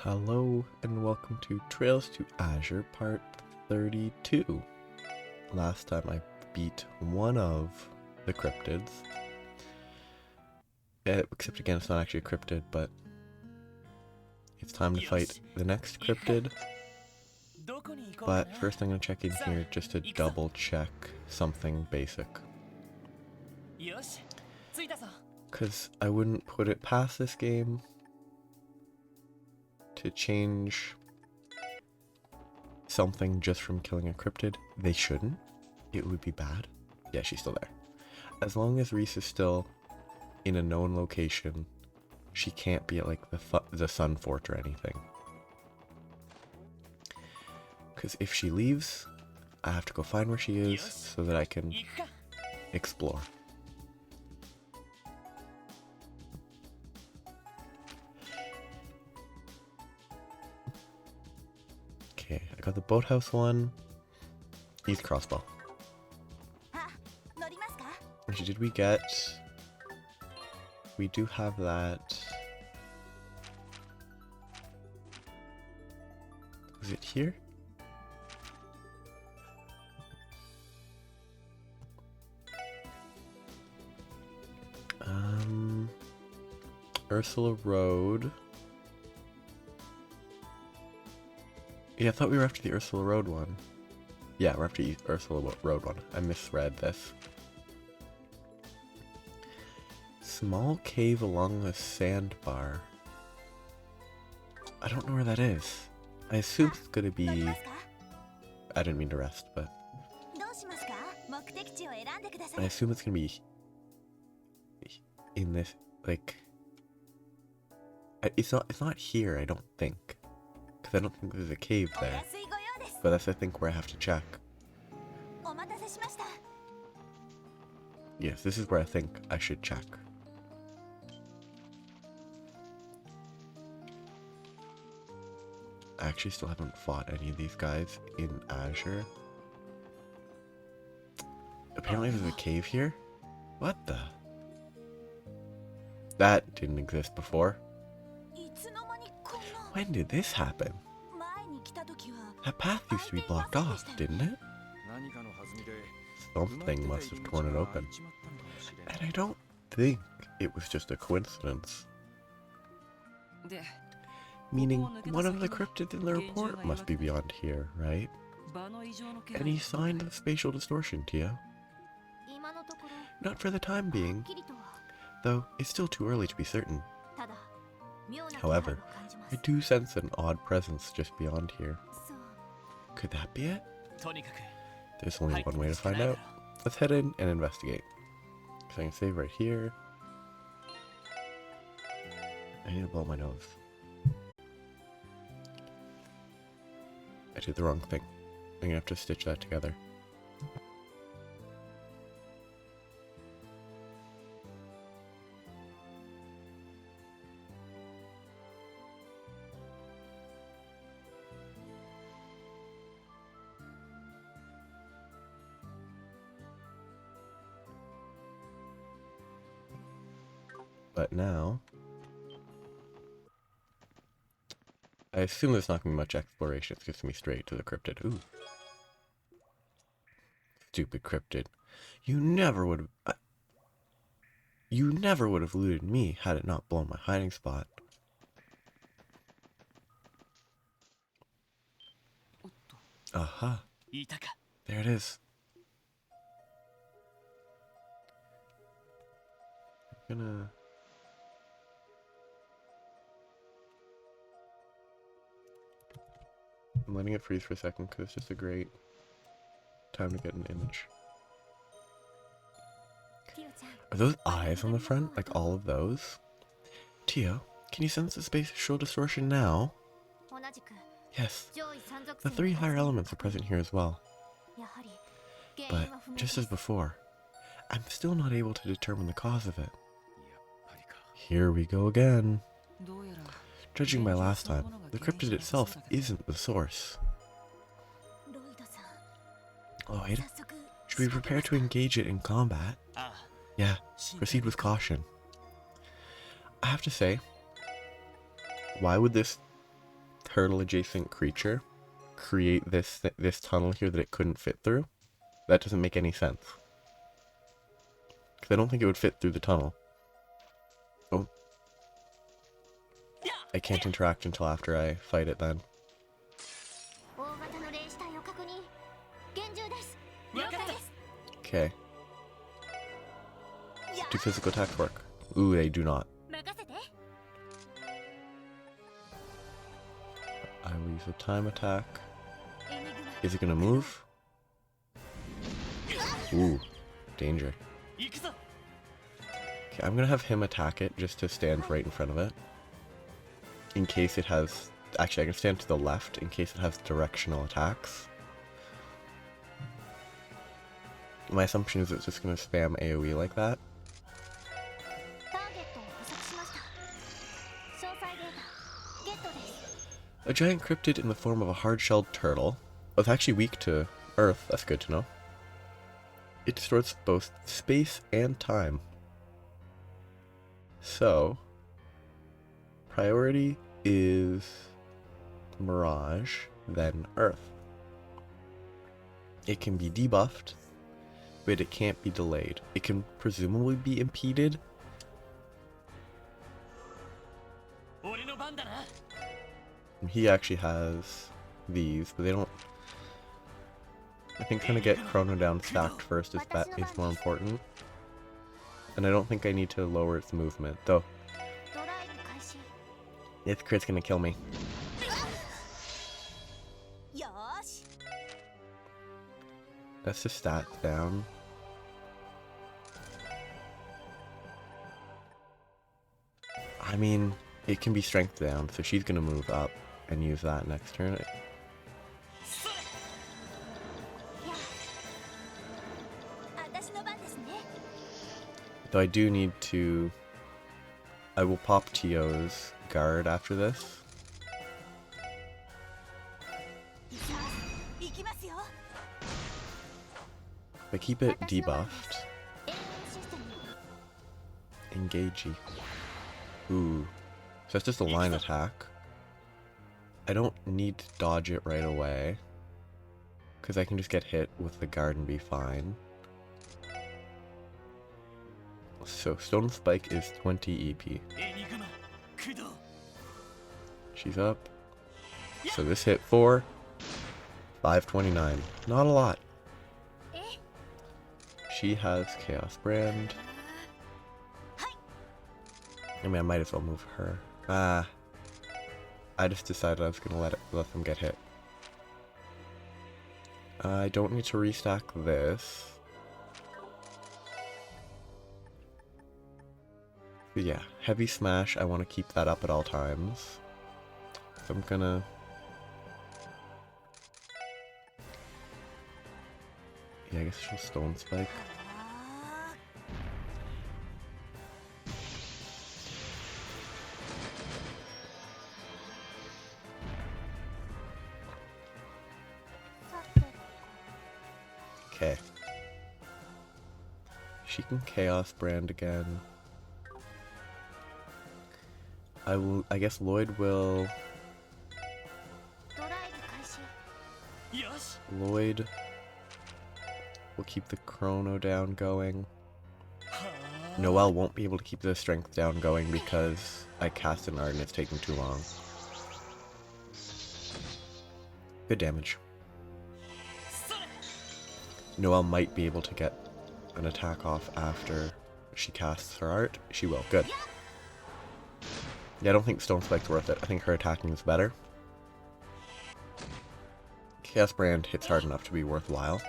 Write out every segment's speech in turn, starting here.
Hello and welcome to Trails to Azure Part 32. Last time I beat one of the cryptids. Except again, it's not actually a cryptid, but it's time to fight the next cryptid. But first I'm going to check in here just to double check something basic. Because I wouldn't put it past this game to change something just from killing a cryptid. They shouldn't. It would be bad. Yeah, she's still there. As long as Reese is still in a known location, she can't be at like the Sun Fort or anything. Because if she leaves, I have to go find where she is so that I can explore. Okay, I got the boathouse one. He's crossbow. Which did we get? We do have that. Is it here? Ursula Road. Yeah, I thought we were after the Ursula Road one. Yeah, we're after the Ursula Road one. I misread this. Small cave along the sandbar. I don't know where that is. I assume it's gonna be... I didn't mean to rest, but... I assume it's gonna be... in this, like... It's not here, I don't think. Because I don't think there's a cave there. But that's, I think, where I have to check. Yes, this is where I think I should check. I actually still haven't fought any of these guys in Azure. Apparently there's a cave here? What the? That didn't exist before. When did this happen? That path used to be blocked off, didn't it? Something must have torn it open. And I don't think it was just a coincidence. Meaning, one of the cryptids in the report must be beyond here, right? Any sign of spatial distortion, Tia? Not for the time being, though it's still too early to be certain. However, I do sense an odd presence just beyond here. Could that be it? There's only one way to find out. Let's head in and investigate. So I can save right here. I need to blow my nose. I did the wrong thing. I'm gonna have to stitch that together. But now, I assume there's not going to be much exploration. It's just going to be straight to the cryptid. Ooh. Stupid cryptid. You never would have... you never would have looted me had it not blown my hiding spot. Aha. There it is. I'm gonna... I'm letting it freeze for a second because it's just a great time to get an image. Are those eyes on the front? Like all of those? Tio, can you sense the spatial distortion now? Yes. The 3 higher elements are present here as well. But, just as before, I'm still not able to determine the cause of it. Here we go again. Judging by last time, the cryptid itself isn't the source. Lloyd, should we prepare to engage it in combat? Yeah, proceed with caution. I have to say, why would this turtle-adjacent creature create this tunnel here that it couldn't fit through. That doesn't make any sense. Because I don't think it would fit through the tunnel. Oh. I can't interact until after I fight it then. Okay. Do physical attacks work? Ooh, they do not. I will use a time attack. Is it gonna move? Ooh, danger. Okay, I'm gonna have him attack it just to stand right in front of it. In case it has... Actually, I can stand to the left in case it has directional attacks. My assumption is it's just gonna spam AoE like that. A giant cryptid in the form of a hard-shelled turtle. Oh, it's actually weak to Earth, that's good to know. It distorts both space and time. So, priority is Mirage, then Earth. It can be debuffed, but it can't be delayed. It can presumably be impeded. He actually has these, but they don't... I think trying to get Chrono down stacked first is more important. And I don't think I need to lower its movement, though. This crit's gonna kill me. That's the stats down. I mean, it can be strength down, so she's gonna move up and use that next turn. Though I do need to... I will pop Tio's guard after this. If I keep it debuffed... Engagey. Ooh. So that's just a line attack. I don't need to dodge it right away. Because I can just get hit with the guard and be fine. So Stone Spike is 20 EP. She's up. So this hit for 529. Not a lot. She has Chaos Brand. I mean, I might as well move her. I just decided I was gonna let them get hit. I don't need to restack this. But yeah, Heavy Smash, I want to keep that up at all times. So I'm gonna... Yeah, I guess she'll Stone Spike. Okay. She can Chaos Brand again. I guess Lloyd will... Lloyd will keep the Chrono down going. Noelle won't be able to keep the Strength down going because I cast an Art and it's taking too long. Good damage. Noelle might be able to get an attack off after she casts her Art. She will. Good. Yeah, I don't think Stone Spike's worth it. I think her attacking is better. Chaos Brand hits hard enough to be worthwhile.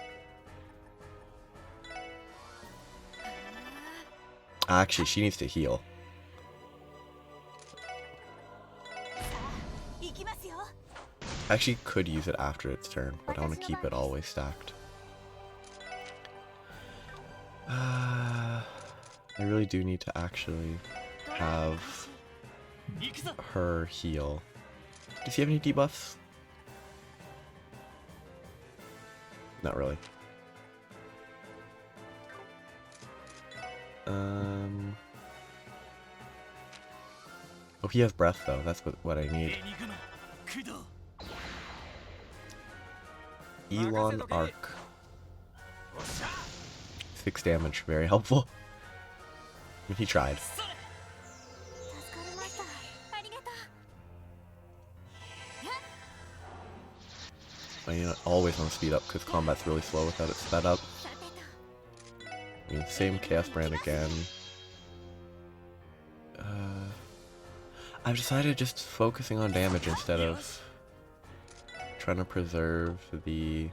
Actually, she needs to heal. I actually could use it after its turn, but I want to keep it always stacked. I really do need to actually have her heal. Does he have any debuffs? Not really. Oh, he has breath though. That's what I need. Elon Arc. 6 damage, very helpful. I mean, he tried. I always want to speed up because combat's really slow without it sped up. I mean, same Chaos Brand again. I've decided just focusing on damage instead of trying to preserve the...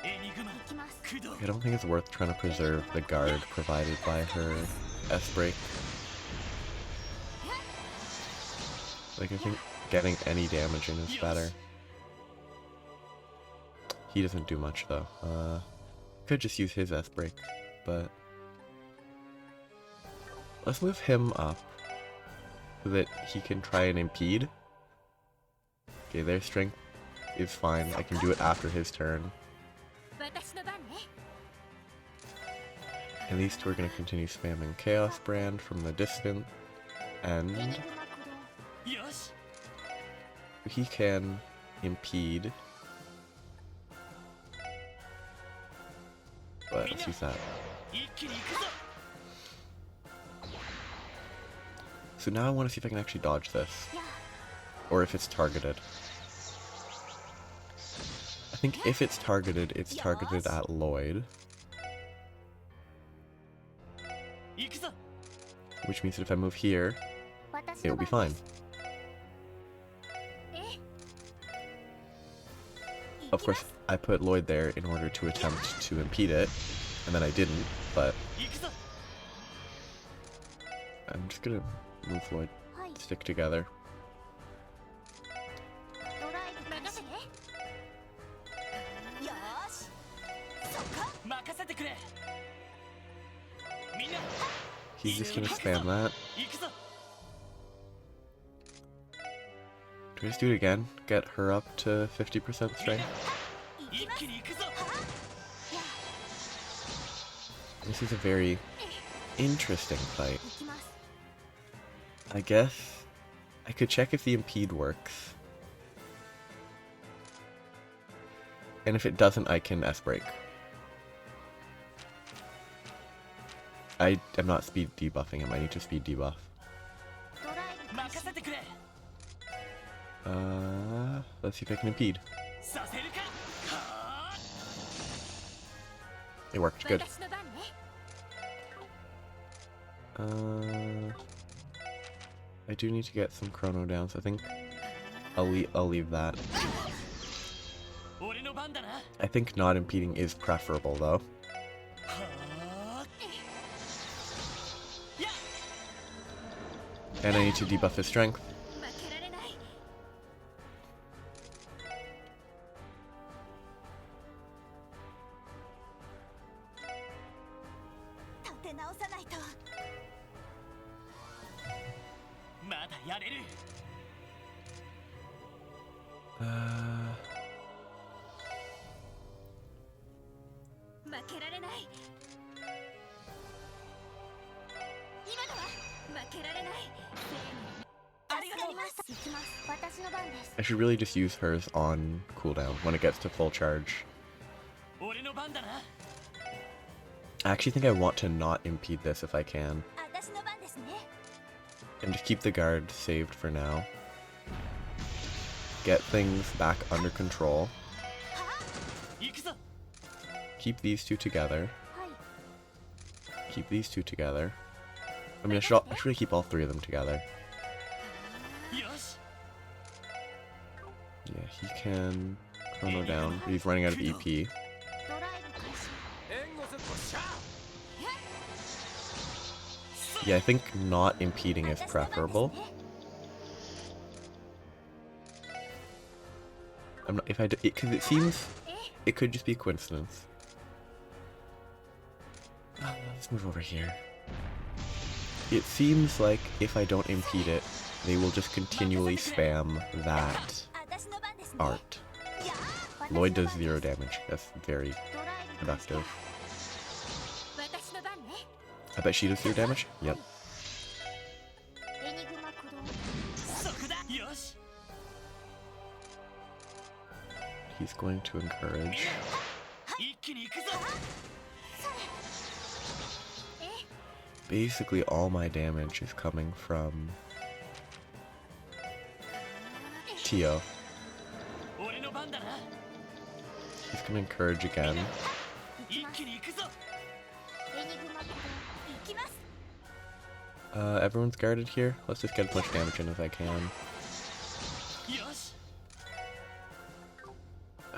I don't think it's worth trying to preserve the guard provided by her S-Break. Like, I think getting any damage in is better. He doesn't do much though. Could just use his S-Break, but... Let's move him up so that he can try and impede. Okay, their strength is fine. I can do it after his turn. And these two are going to continue spamming Chaos Brand from the distance. And he can impede. But let's use that. So now I want to see if I can actually dodge this. Or if it's targeted. I think if it's targeted at Lloyd. Which means that if I move here, it will be fine. Of course, I put Lloyd there in order to attempt to impede it, and then I didn't, but... I'm just gonna move Lloyd, stick together. He's just gonna spam that. Do I just do it again? Get her up to 50% strength? This is a very interesting fight. I guess I could check if the impede works. And if it doesn't, I can S-Break. I am not speed debuffing him, I need to speed debuff. Let's see if I can impede. It worked, good. I do need to get some chrono down, so I think I'll leave that. I think not impeding is preferable, though. And I need to debuff his strength. I should really just use hers on cooldown when it gets to full charge. I actually think I want to not impede this if I can. And just keep the guard saved for now. Get things back under control. Keep these two together. Keep these two together. I mean, I should really keep all three of them together. Yeah, he can chrono down, but he's running out of EP. Yeah, I think not impeding is preferable. I'm not, if I do, because it seems it could just be a coincidence. Let's move over here. It seems like if I don't impede it, they will just continually spam that art. Lloyd does 0 damage. That's very productive. I bet she does 0 damage? Yep. He's going to encourage. Basically, all my damage is coming from Tio. He's gonna encourage again. Everyone's guarded here. Let's just get as much damage in as I can.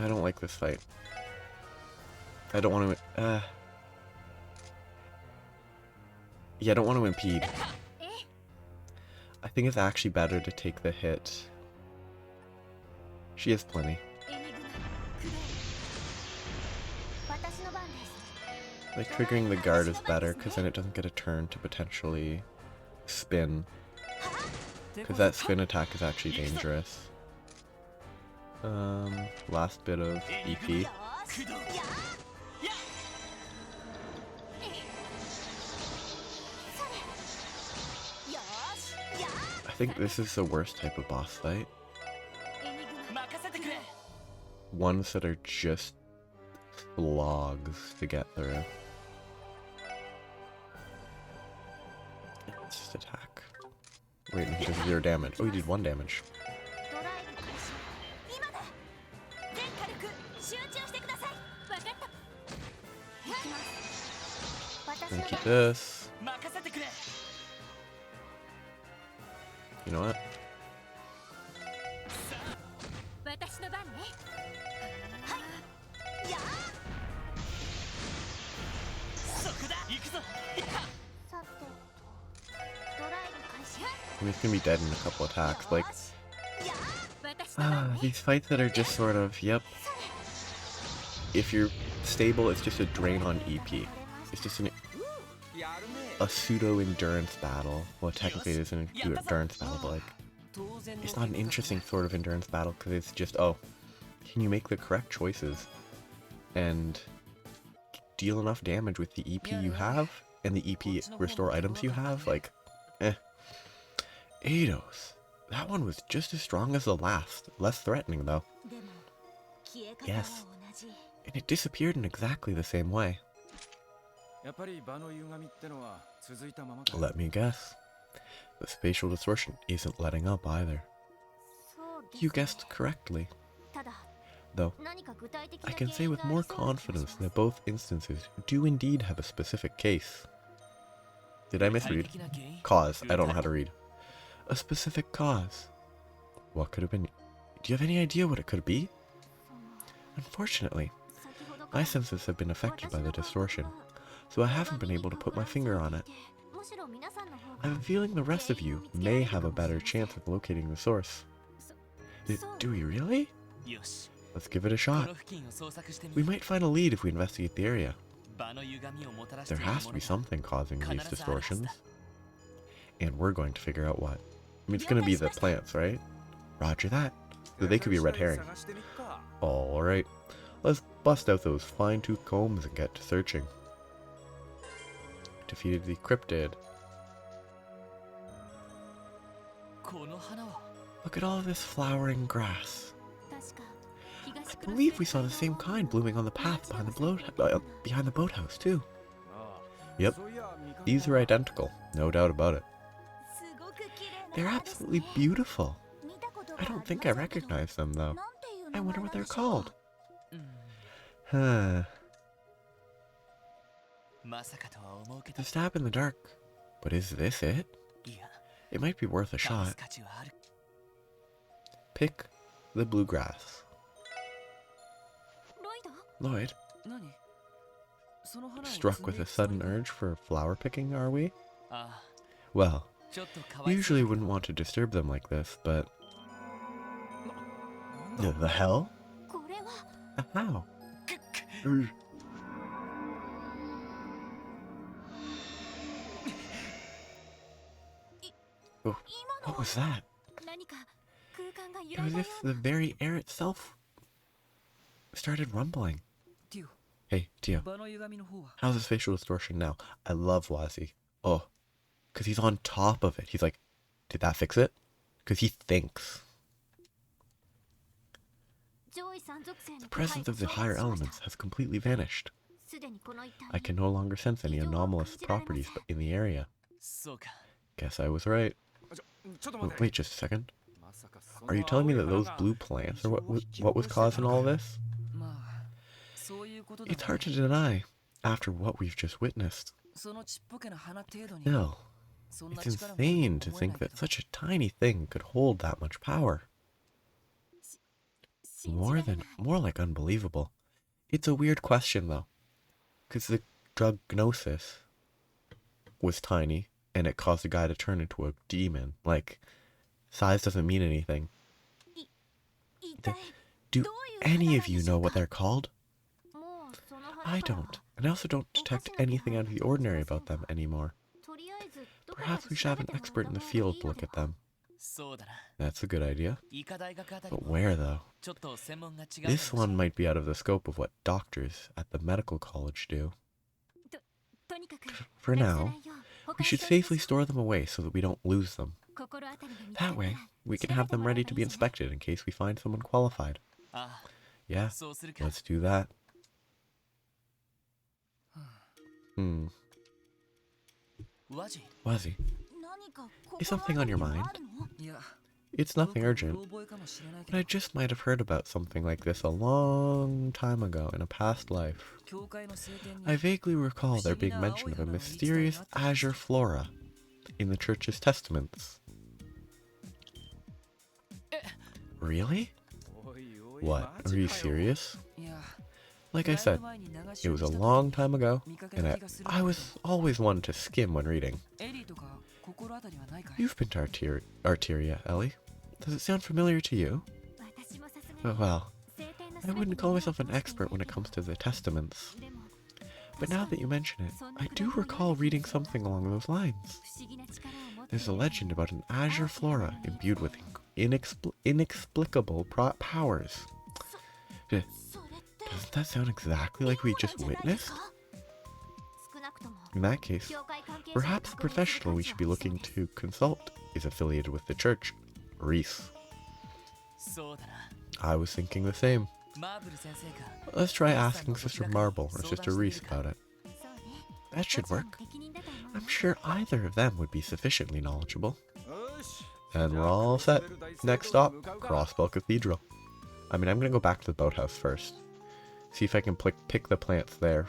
I don't like this fight. I don't want to... Yeah, I don't want to impede. I think it's actually better to take the hit. She has plenty. Like, triggering the guard is better, because then it doesn't get a turn to potentially spin. Because that spin attack is actually dangerous. Last bit of EP. I think this is the worst type of boss fight. Ones that are just slogs to get through. Let's just attack. Wait, he does 0 damage. Oh, he did 1 damage. Gonna keep this. You know what? I mean, he's gonna be dead in a couple attacks. Like, these fights that are just sort of, yep. If you're stable, it's just a drain on EP. It's just a pseudo-endurance battle. Well, technically it is an endurance battle, but like, it's not an interesting sort of endurance battle because it's just, oh, can you make the correct choices and deal enough damage with the EP you have and the EP restore items you have? Like, Eidos. That one was just as strong as the last. Less threatening, though. Yes. And it disappeared in exactly the same way. Let me guess. The spatial distortion isn't letting up either. You guessed correctly. Though, I can say with more confidence that both instances do indeed have a specific case. Did I misread? Cause. I don't know how to read. A specific cause. What could have been? Do you have any idea what it could be? Unfortunately, my senses have been affected by the distortion, so I haven't been able to put my finger on it. I have a feeling the rest of you may have a better chance of locating the source. Do we really? Let's give it a shot. We might find a lead if we investigate the area. There has to be something causing these distortions. And we're going to figure out what. I mean, it's going to be the plants, right? Roger that. They could be a red herring. Alright. Let's bust out those fine-tooth combs and get to searching. Defeated the Cryptid. Look at all this flowering grass. I believe we saw the same kind blooming on the path behind the boathouse, too. Yep. These are identical. No doubt about it. They're absolutely beautiful. I don't think I recognize them, though. I wonder what they're called. Huh. It's a stab in the dark. But is this it? It might be worth a shot. Pick the bluegrass. Lloyd? Struck with a sudden urge for flower picking, are we? Well, usually wouldn't want to disturb them like this, but... The hell? How? Oh, what was that? It was as if the very air itself started rumbling. Hey, Tio. How's his facial distortion now? I love Wazi. Oh, because he's on top of it. He's like, did that fix it? Because he thinks. The presence of the higher elements has completely vanished. I can no longer sense any anomalous properties in the area. Guess I was right. Wait just a second. Are you telling me that those blue plants are what was causing all this? It's hard to deny, after what we've just witnessed. Still, it's insane to think that such a tiny thing could hold that much power. More like unbelievable. It's a weird question though, because the drug Gnosis was tiny, and it caused the guy to turn into a demon. Like, size doesn't mean anything. Do any of you know what they're called? I don't, and I also don't detect anything out of the ordinary about them anymore. Perhaps we should have an expert in the field look at them. That's a good idea. But where, though? This one might be out of the scope of what doctors at the medical college do. For now, we should safely store them away so that we don't lose them. That way, we can have them ready to be inspected in case we find someone qualified. Yeah, let's do that. Wazzy, is something on your mind? It's nothing urgent, but I just might have heard about something like this a long time ago in a past life. I vaguely recall there being mention of a mysterious Azure flora in the church's testaments. Really? What, are you serious? Like I said, it was a long time ago, and I was always one to skim when reading. You've been to Arteria, Ellie. Does it sound familiar to you? Well, I wouldn't call myself an expert when it comes to the testaments. But now that you mention it, I do recall reading something along those lines. There's a legend about an Azure flora imbued with inexplicable powers. Doesn't that sound exactly like we just witnessed? In that case, perhaps the professional we should be looking to consult is affiliated with the church, Reese. I was thinking the same. Let's try asking Sister Marble or Sister Reese about it. That should work. I'm sure either of them would be sufficiently knowledgeable. And we're all set. Next stop, Crossbell Cathedral. I'm gonna go back to the boathouse first. See if I can pick the plants there.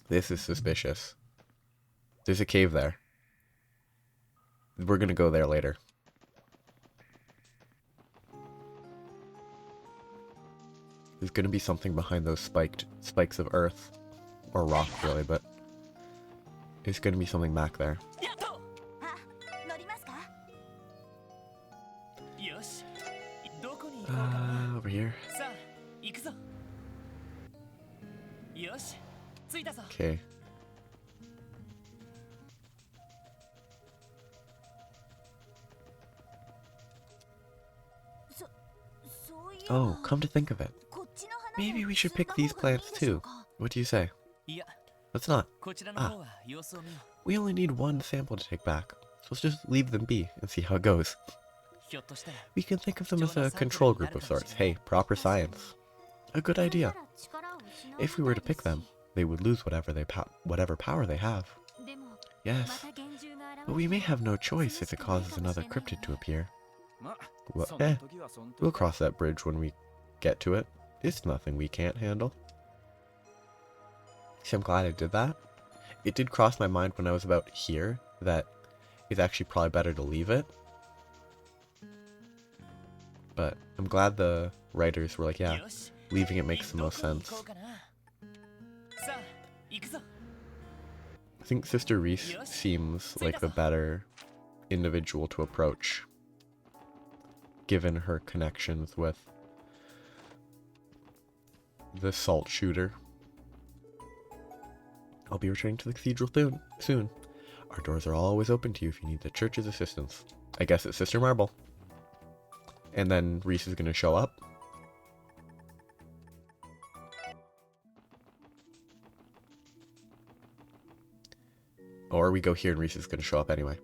This is suspicious. There's a cave there. We're gonna go there later. There's gonna be something behind those spikes of earth. Or rock, really, but there's gonna be something back there. Over here. Okay. Oh, come to think of it, maybe we should pick these plants too. What do you say? Let's not. We only need one sample to take back, so let's just leave them be and see how it goes. We can think of them as a control group of sorts. Hey, proper science. A good idea. If we were to pick them, they would lose whatever power they have. Yes, but we may have no choice if it causes another cryptid to appear. Well, we'll cross that bridge when we get to it. It's nothing we can't handle. See, I'm glad I did that. It did cross my mind when I was about here that it's actually probably better to leave it. But I'm glad the writers were like, yeah, leaving it makes the most sense. I think Sister Reese seems like the better individual to approach, given her connections with the salt shooter. I'll be returning to the cathedral soon. Our doors are always open to you if you need the church's assistance. I guess it's Sister Marble. And then Reese is going to show up. Or we go here and Reese is going to show up anyway.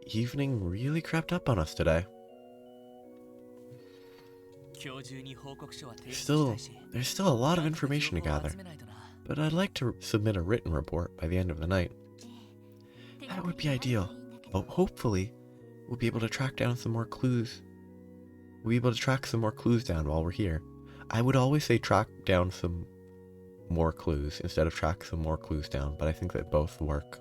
Evening really crept up on us today. There's still a lot of information to gather, but I'd like to submit a written report by the end of the night. That would be ideal, but hopefully we'll be able to track down some more clues. We'll be able to track some more clues down while we're here. I would always say track down some more clues instead of track some more clues down, but I think that both work.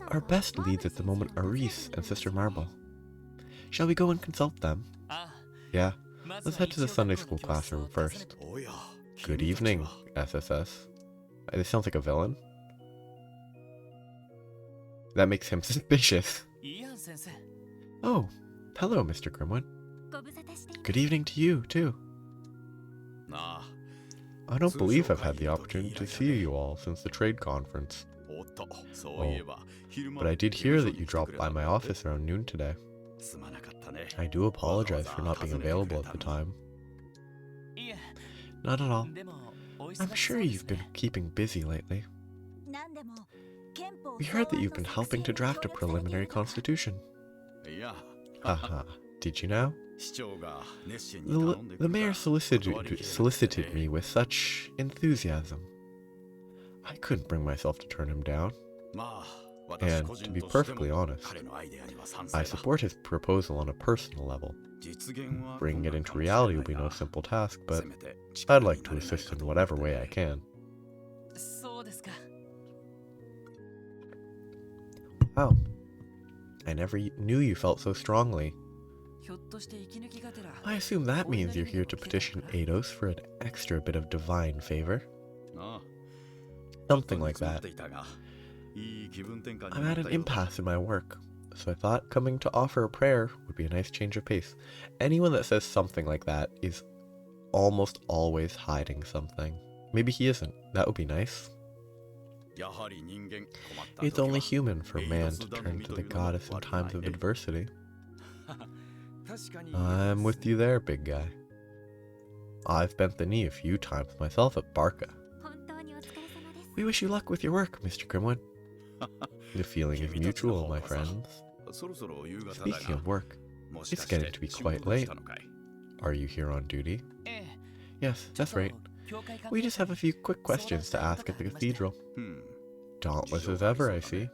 Our best leads at the moment are Reese and Sister Marble. Shall we go and consult them? Yeah, let's head to the Sunday school classroom first. Good evening, SSS. This sounds like a villain. That makes him suspicious. Oh, hello, Mr. Grimwood. Good evening to you, too. I don't believe I've had the opportunity to see you all since the trade conference. Oh, but I did hear that you dropped by my office around noon today. I do apologize for not being available at the time. Not at all. I'm sure you've been keeping busy lately. We heard that you've been helping to draft a preliminary constitution. Haha, did you now? The mayor solicited me with such enthusiasm. I couldn't bring myself to turn him down. And to be perfectly honest, I support his proposal on a personal level. Bringing it into reality will be no simple task, but I'd like to assist in whatever way I can. Wow, I never knew you felt so strongly. I assume that means you're here to petition Eidos for an extra bit of divine favor. Something like that. I'm at an impasse in my work, so I thought coming to offer a prayer would be a nice change of pace. Anyone that says something like that is almost always hiding something. Maybe he isn't. That would be nice. It's only human for man to turn to the goddess in times of adversity. I'm with you there, big guy. I've bent the knee a few times myself at Barca. We wish you luck with your work, Mr. Grimwood. The feeling is mutual, my friends. Speaking of work, it's getting to be quite late. Are you here on duty? Yes, that's right. We just have a few quick questions to ask at the cathedral. Dauntless as ever, I see.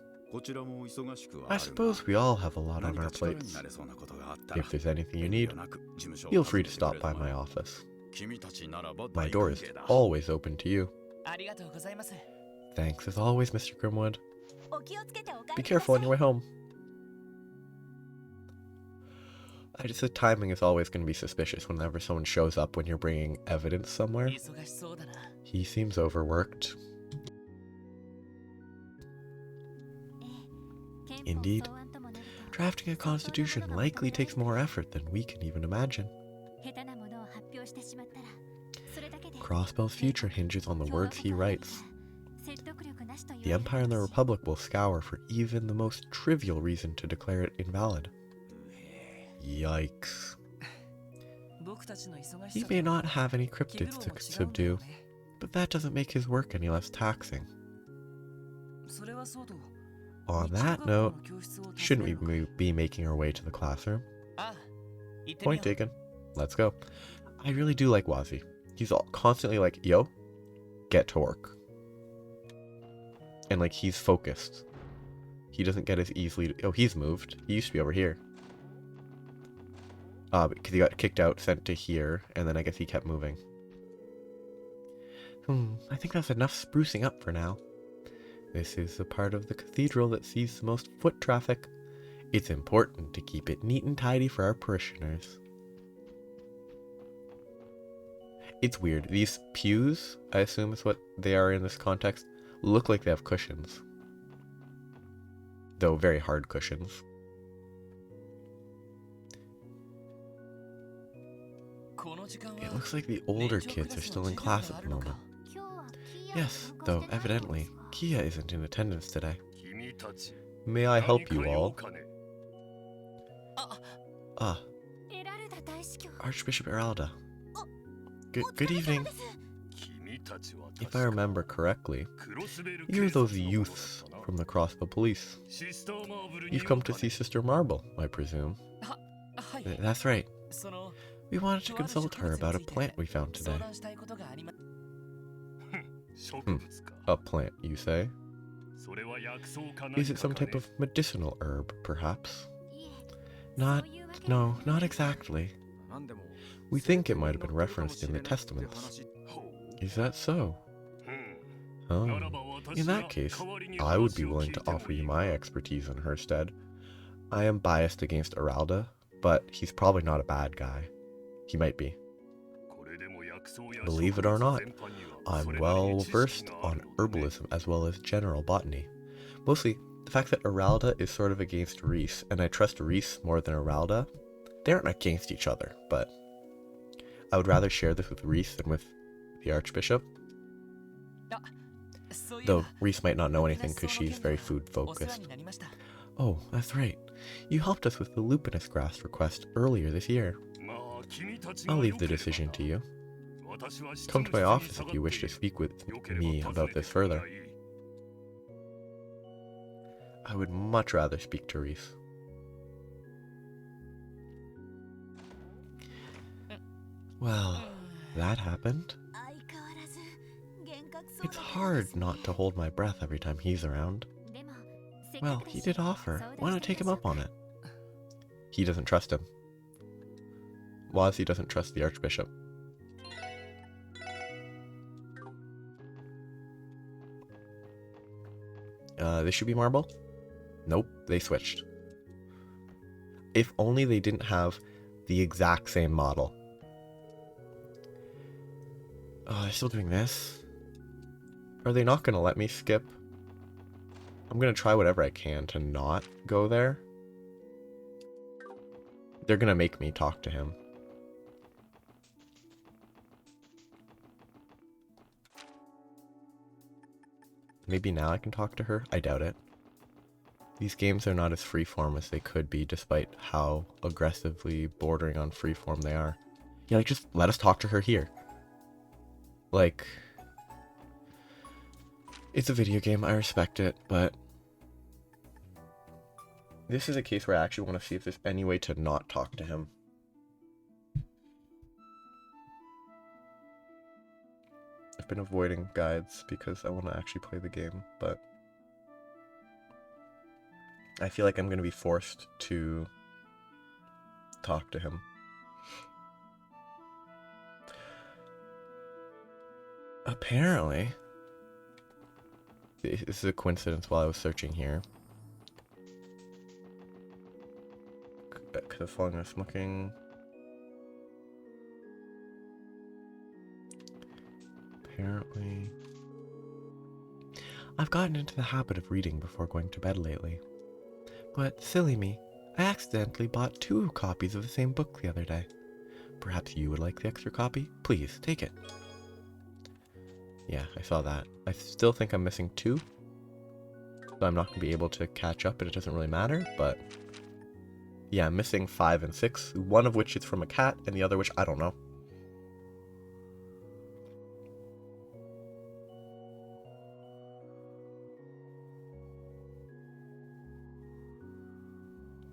I suppose we all have a lot on our plates. If there's anything you need, feel free to stop by my office. My door is always open to you. Thanks as always, Mr. Grimwood. Be careful on your way home. I just said timing is always going to be suspicious whenever someone shows up when you're bringing evidence somewhere. He seems overworked. Indeed. Drafting a constitution likely takes more effort than we can even imagine. Crossbell's future hinges on the words he writes. The Empire and the Republic will scour for even the most trivial reason to declare it invalid. Yikes. He may not have any cryptids to subdue, but that doesn't make his work any less taxing. On that note, shouldn't we be making our way to the classroom? Point taken. Let's go. I really do like Wazi. He's constantly like, yo, get to work. And like, he's focused. He doesn't get as easily... Oh, he's moved. He used to be over here. Because he got kicked out, sent to here, and then I guess he kept moving. I think that's enough sprucing up for now. This is the part of the cathedral that sees the most foot traffic. It's important to keep it neat and tidy for our parishioners. It's weird. These pews, I assume is what they are in this context, look like they have cushions. Though very hard cushions. It looks like the older kids are still in class at the moment. Yes, though evidently, Kia isn't in attendance today. May I help you all? Ah, Archbishop Eralda. Good evening. If I remember correctly, you're those youths from the Crossbow Police. You've come to see Sister Marble, I presume. That's right. We wanted to consult her about a plant we found today. A plant, you say? Is it some type of medicinal herb, perhaps? No, not exactly. We think it might have been referenced in the Testaments. Is that so? Oh, in that case, I would be willing to offer you my expertise in her stead. I am biased against Eralda, but he's probably not a bad guy. He might be. Believe it or not, I'm well versed on herbalism as well as general botany. Mostly, the fact that Eralda is sort of against Reese, and I trust Reese more than Eralda. They aren't against each other, but I would rather share this with Reese than with the Archbishop. Though Reese might not know anything because she's very food focused. Oh, that's right. You helped us with the lupinus grass request earlier this year. I'll leave the decision to you. Come to my office if you wish to speak with me about this further. I would much rather speak to Reese. Well, that happened. It's hard not to hold my breath every time he's around. Well, he did offer. Why not take him up on it? He doesn't trust him. Wazzy doesn't trust the Archbishop. This should be Marble? Nope, they switched. If only they didn't have the exact same model. Oh, they're still doing this? Are they not going to let me skip? I'm going to try whatever I can to not go there. They're going to make me talk to him. Maybe now I can talk to her? I doubt it. These games are not as freeform as they could be, despite how aggressively bordering on freeform they are. Yeah, like, just let us talk to her here. Like, it's a video game, I respect it, but this is a case where I actually want to see if there's any way to not talk to him. I've been avoiding guides because I want to actually play the game, but I feel like I'm going to be forced to talk to him. Apparently, this is a coincidence while I was searching here. Could have fallen into smoking. Apparently, I've gotten into the habit of reading before going to bed lately. But silly me, I accidentally bought 2 copies of the same book the other day. Perhaps you would like the extra copy? Please, take it. Yeah, I saw that. I still think I'm missing 2. So I'm not going to be able to catch up, and it doesn't really matter, but yeah, I'm missing 5 and 6, one of which is from a cat, and the other which I don't know.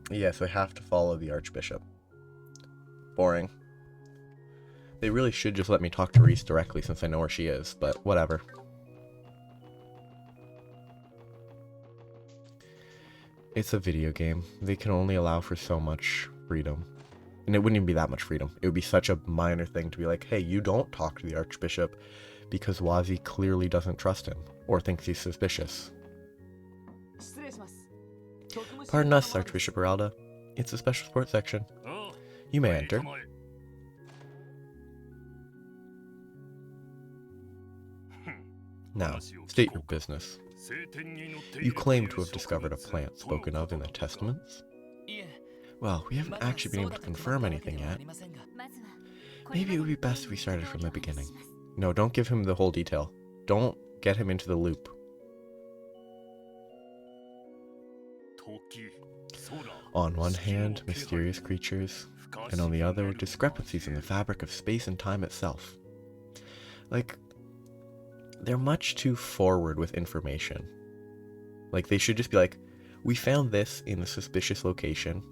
Yes, I have to follow the Archbishop. Boring. They really should just let me talk to Reese directly since I know where she is, but whatever. It's a video game. They can only allow for so much freedom. And it wouldn't even be that much freedom. It would be such a minor thing to be like, hey, you don't talk to the Archbishop because Wazi clearly doesn't trust him or thinks he's suspicious. Pardon us, Archbishop Eralda. It's the special sports section. You may enter. Now, state your business. You claim to have discovered a plant spoken of in the Testaments? Well, we haven't actually been able to confirm anything yet. Maybe it would be best if we started from the beginning. No, don't give him the whole detail. Don't get him into the loop. On one hand, mysterious creatures, and on the other, discrepancies in the fabric of space and time itself. Like, they're much too forward with information. Like, they should just be like, we found this in a suspicious location.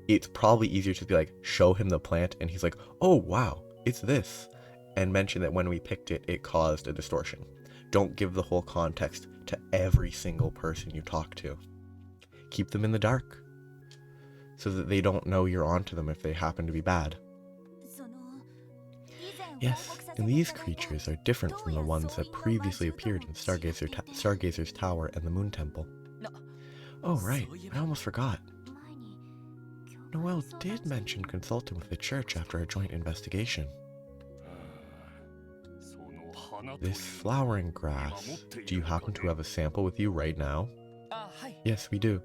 It's probably easier to be like, show him the plant, and he's like, oh wow, it's this. And mention that when we picked it, it caused a distortion. Don't give the whole context to every single person you talk to. Keep them in the dark, so that they don't know you're onto them if they happen to be bad. Yes, and these creatures are different from the ones that previously appeared in Stargazer's Tower and the Moon Temple. Oh right, I almost forgot. Noel did mention consulting with the church after a joint investigation. This flowering grass, do you happen to have a sample with you right now? Yes, we do.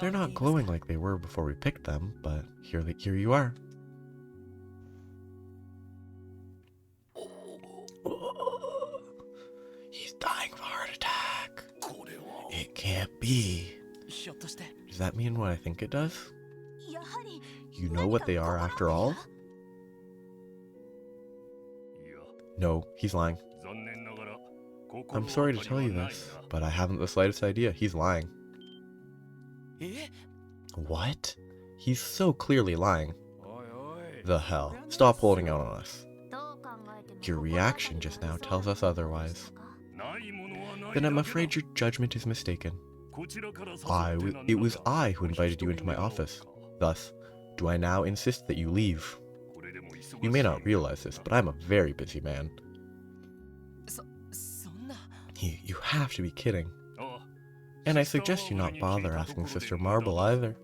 They're not glowing like they were before we picked them, but here you are. He's dying of a heart attack. It can't be. Does that mean what I think it does? You know what they are after all? No, he's lying. I'm sorry to tell you this, but I haven't the slightest idea. He's lying. What? He's so clearly lying. The hell? Stop holding out on us. Your reaction just now tells us otherwise. Then I'm afraid your judgment is mistaken. It was I who invited you into my office. Thus, do I now insist that you leave? You may not realize this, but I'm a very busy man. You have to be kidding. And I suggest you not bother asking Sister Marble either.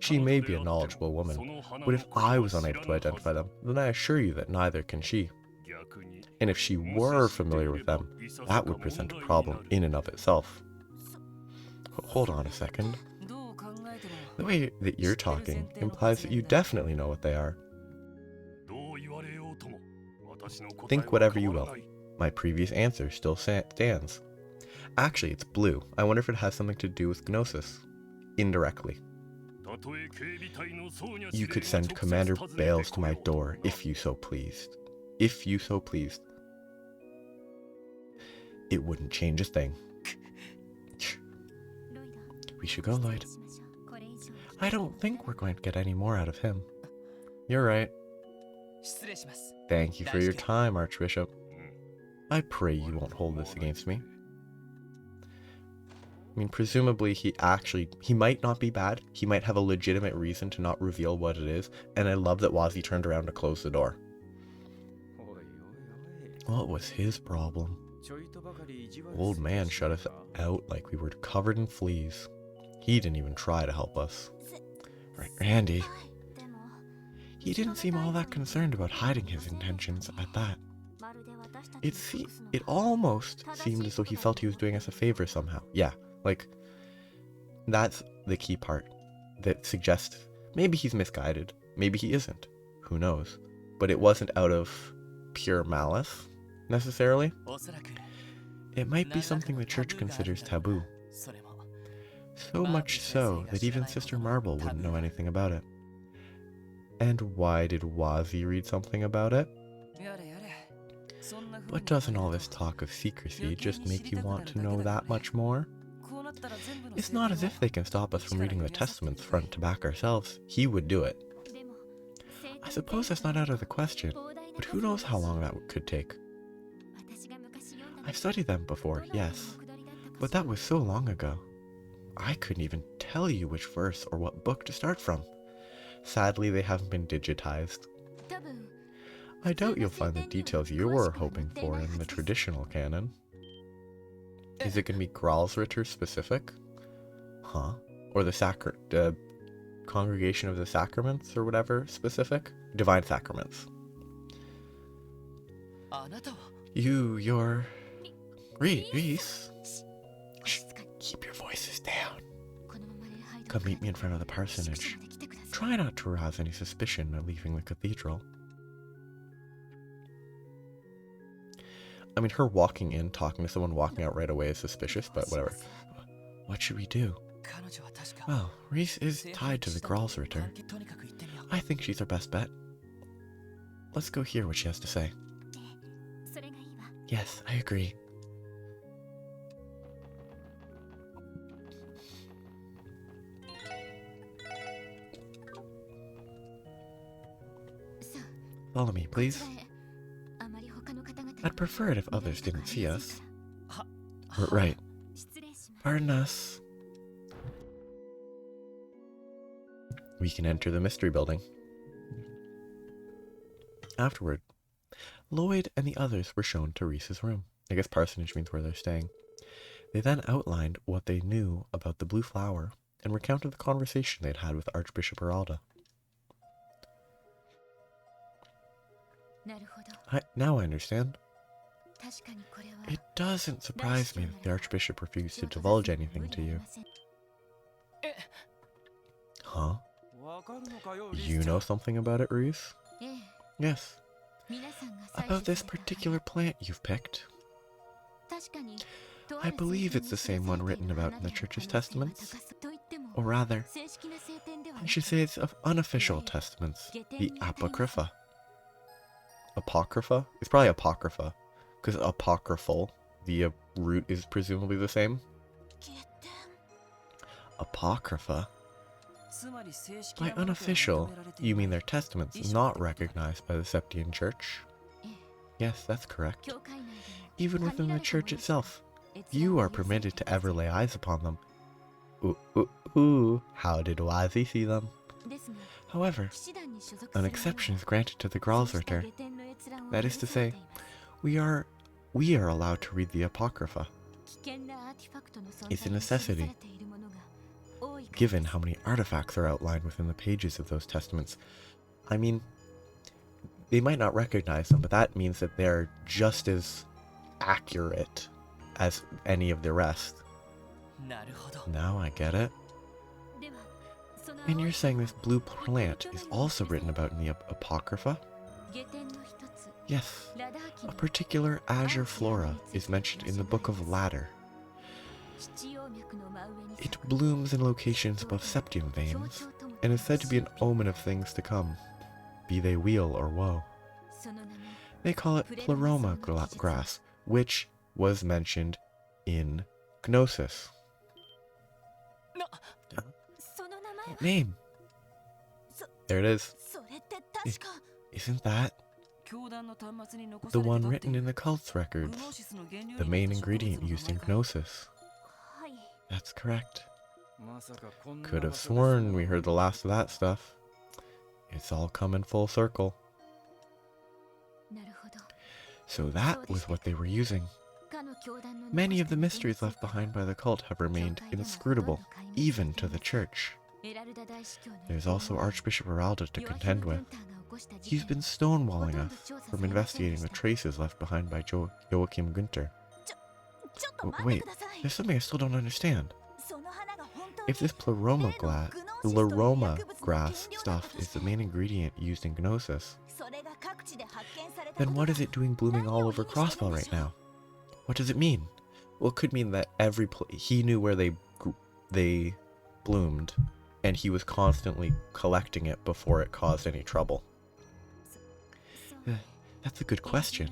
She may be a knowledgeable woman, but if I was unable to identify them, then I assure you that neither can she. And if she were familiar with them, that would present a problem in and of itself. Hold on a second. The way that you're talking implies that you definitely know what they are. Think whatever you will. My previous answer still stands. Actually, it's blue. I wonder if it has something to do with Gnosis. Indirectly. You could send Commander Bales to my door if you so pleased. If you so pleased. It wouldn't change a thing. We should go, Lloyd. I don't think we're going to get any more out of him. You're right. Thank you for your time, Archbishop. I pray you won't hold this against me. I mean, presumably he might not be bad. He might have a legitimate reason to not reveal what it is, and I love that Wazi turned around to close the door. What was his problem? Old man shut us out like we were covered in fleas. He didn't even try to help us. Randy. He didn't seem all that concerned about hiding his intentions at that. It almost seemed as though he felt he was doing us a favor somehow. Yeah, like, that's the key part that suggests maybe he's misguided, maybe he isn't, who knows. But it wasn't out of pure malice, necessarily. It might be something the church considers taboo. So much so that even Sister Marble wouldn't know anything about it. And why did Wazi read something about it? But doesn't all this talk of secrecy just make you want to know that much more? It's not as if they can stop us from reading the testaments front to back ourselves. He would do it. I suppose that's not out of the question, but who knows how long that could take. I've studied them before, yes, but that was so long ago. I couldn't even tell you which verse or what book to start from. Sadly, they haven't been digitized. I doubt you'll find the details you were hoping for in the traditional canon. Is it going to be Gralsritter specific? Huh? Or the Congregation of the Sacraments or whatever specific? Divine Sacraments. You're... Reese? Shh, keep your voices down. Come meet me in front of the parsonage. Try not to arouse any suspicion of leaving the cathedral. I mean, her walking in, talking to someone, walking out right away is suspicious, but whatever. What should we do? Well, Reese is tied to the Gralsritter. I think she's our best bet. Let's go hear what she has to say. Yes, I agree. Follow me, please. I'd prefer it if others didn't see us. Right. Pardon us. We can enter the mystery building. Afterward, Lloyd and the others were shown to Reese's room. I guess parsonage means where they're staying. They then outlined what they knew about the blue flower and recounted the conversation they'd had with Archbishop Aralda. Now I understand. It doesn't surprise me that the Archbishop refused to divulge anything to you. Huh? You know something about it, Reese? Yes. About this particular plant you've picked. I believe it's the same one written about in the Church's testaments. Or rather, I should say it's of unofficial testaments, the Apocrypha. Apocrypha? It's probably Apocrypha, because apocryphal, the root is presumably the same. Apocrypha? By unofficial, you mean their testaments not recognized by the Septian Church? Yes, that's correct. Even within the Church itself, you are permitted to ever lay eyes upon them. How did Wazi see them? However, an exception is granted to the Gralsritter. That is to say, we are allowed to read the Apocrypha. It's a necessity, given how many artifacts are outlined within the pages of those testaments. I mean, they might not recognize them, but that means that they're just as accurate as any of the rest. Now I get it. And you're saying this blue plant is also written about in the Apocrypha? Yes, a particular Azure flora is mentioned in the Book of Ladder. It blooms in locations above septium veins, and is said to be an omen of things to come, be they weal or woe. They call it pleroma grass, which was mentioned in Gnosis. Name. There it is. Isn't that the one written in the cult's records? The main ingredient used in Gnosis. That's correct. Could have sworn we heard the last of that stuff. It's all coming full circle. So that was what they were using. Many of the mysteries left behind by the cult have remained inscrutable, even to the Church. There's also Archbishop Aralda to contend with. He's been stonewalling us from investigating the traces left behind by Joachim Günther. Wait, there's something I still don't understand. If this pleroma grass stuff is the main ingredient used in Gnosis, then what is it doing blooming all over Crossbell right now? What does it mean? Well, it could mean that he knew where they bloomed, and he was constantly collecting it before it caused any trouble. That's a good question.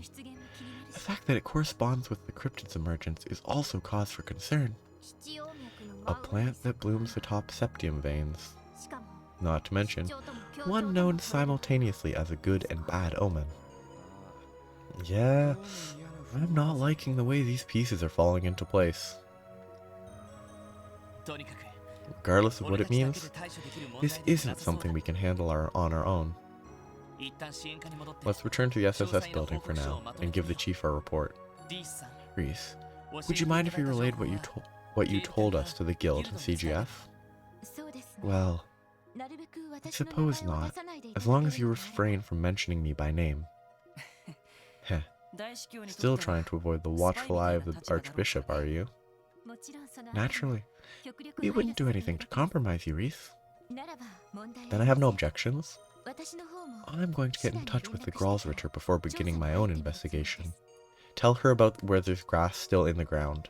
The fact that it corresponds with the cryptid's emergence is also cause for concern. A plant that blooms atop septium veins. Not to mention, one known simultaneously as a good and bad omen. Yeah, I'm not liking the way these pieces are falling into place. Regardless of what it means, this isn't something we can handle on our own. Let's return to the SSS building for now, and give the chief our report. Reese, would you mind if we relayed what you told us to the guild and CGF? Well, I suppose not, as long as you refrain from mentioning me by name. Heh. Still trying to avoid the watchful eye of the Archbishop, are you? Naturally. We wouldn't do anything to compromise you, Reese. Then I have no objections. I'm going to get in touch with the Gralsritter before beginning my own investigation. Tell her about where there's grass still in the ground.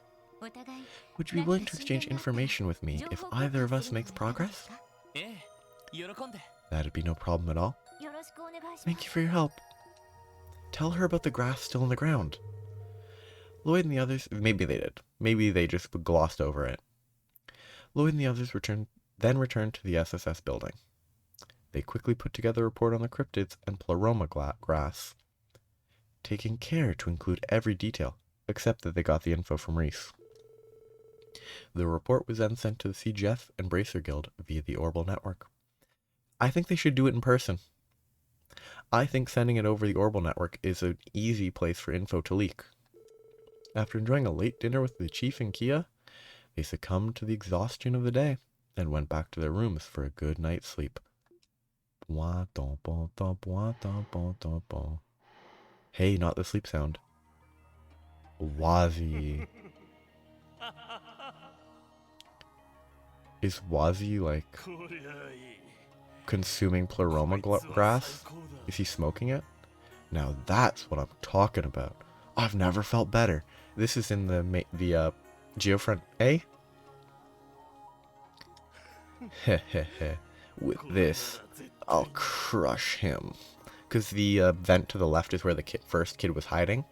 Would you be willing to exchange information with me if either of us makes progress? That'd be no problem at all. Thank you for your help. Tell her about the grass still in the ground. Lloyd and the others, maybe they did. Maybe they just glossed over it. Lloyd and the others then returned to the SSS building. They quickly put together a report on the cryptids and pleroma grass, taking care to include every detail, except that they got the info from Reese. The report was then sent to the CGF and Bracer Guild via the Orbital Network. I think they should do it in person. I think sending it over the Orbital Network is an easy place for info to leak. After enjoying a late dinner with the Chief and Kia, they succumbed to the exhaustion of the day and went back to their rooms for a good night's sleep. Hey, not the sleep sound. Wazi. Is Wazi like consuming pleroma grass? Is he smoking it? Now that's what I'm talking about. I've never felt better. This is in the Geofront A? Hehehe. With this, I'll crush him. Because the vent to the left is where the first kid was hiding.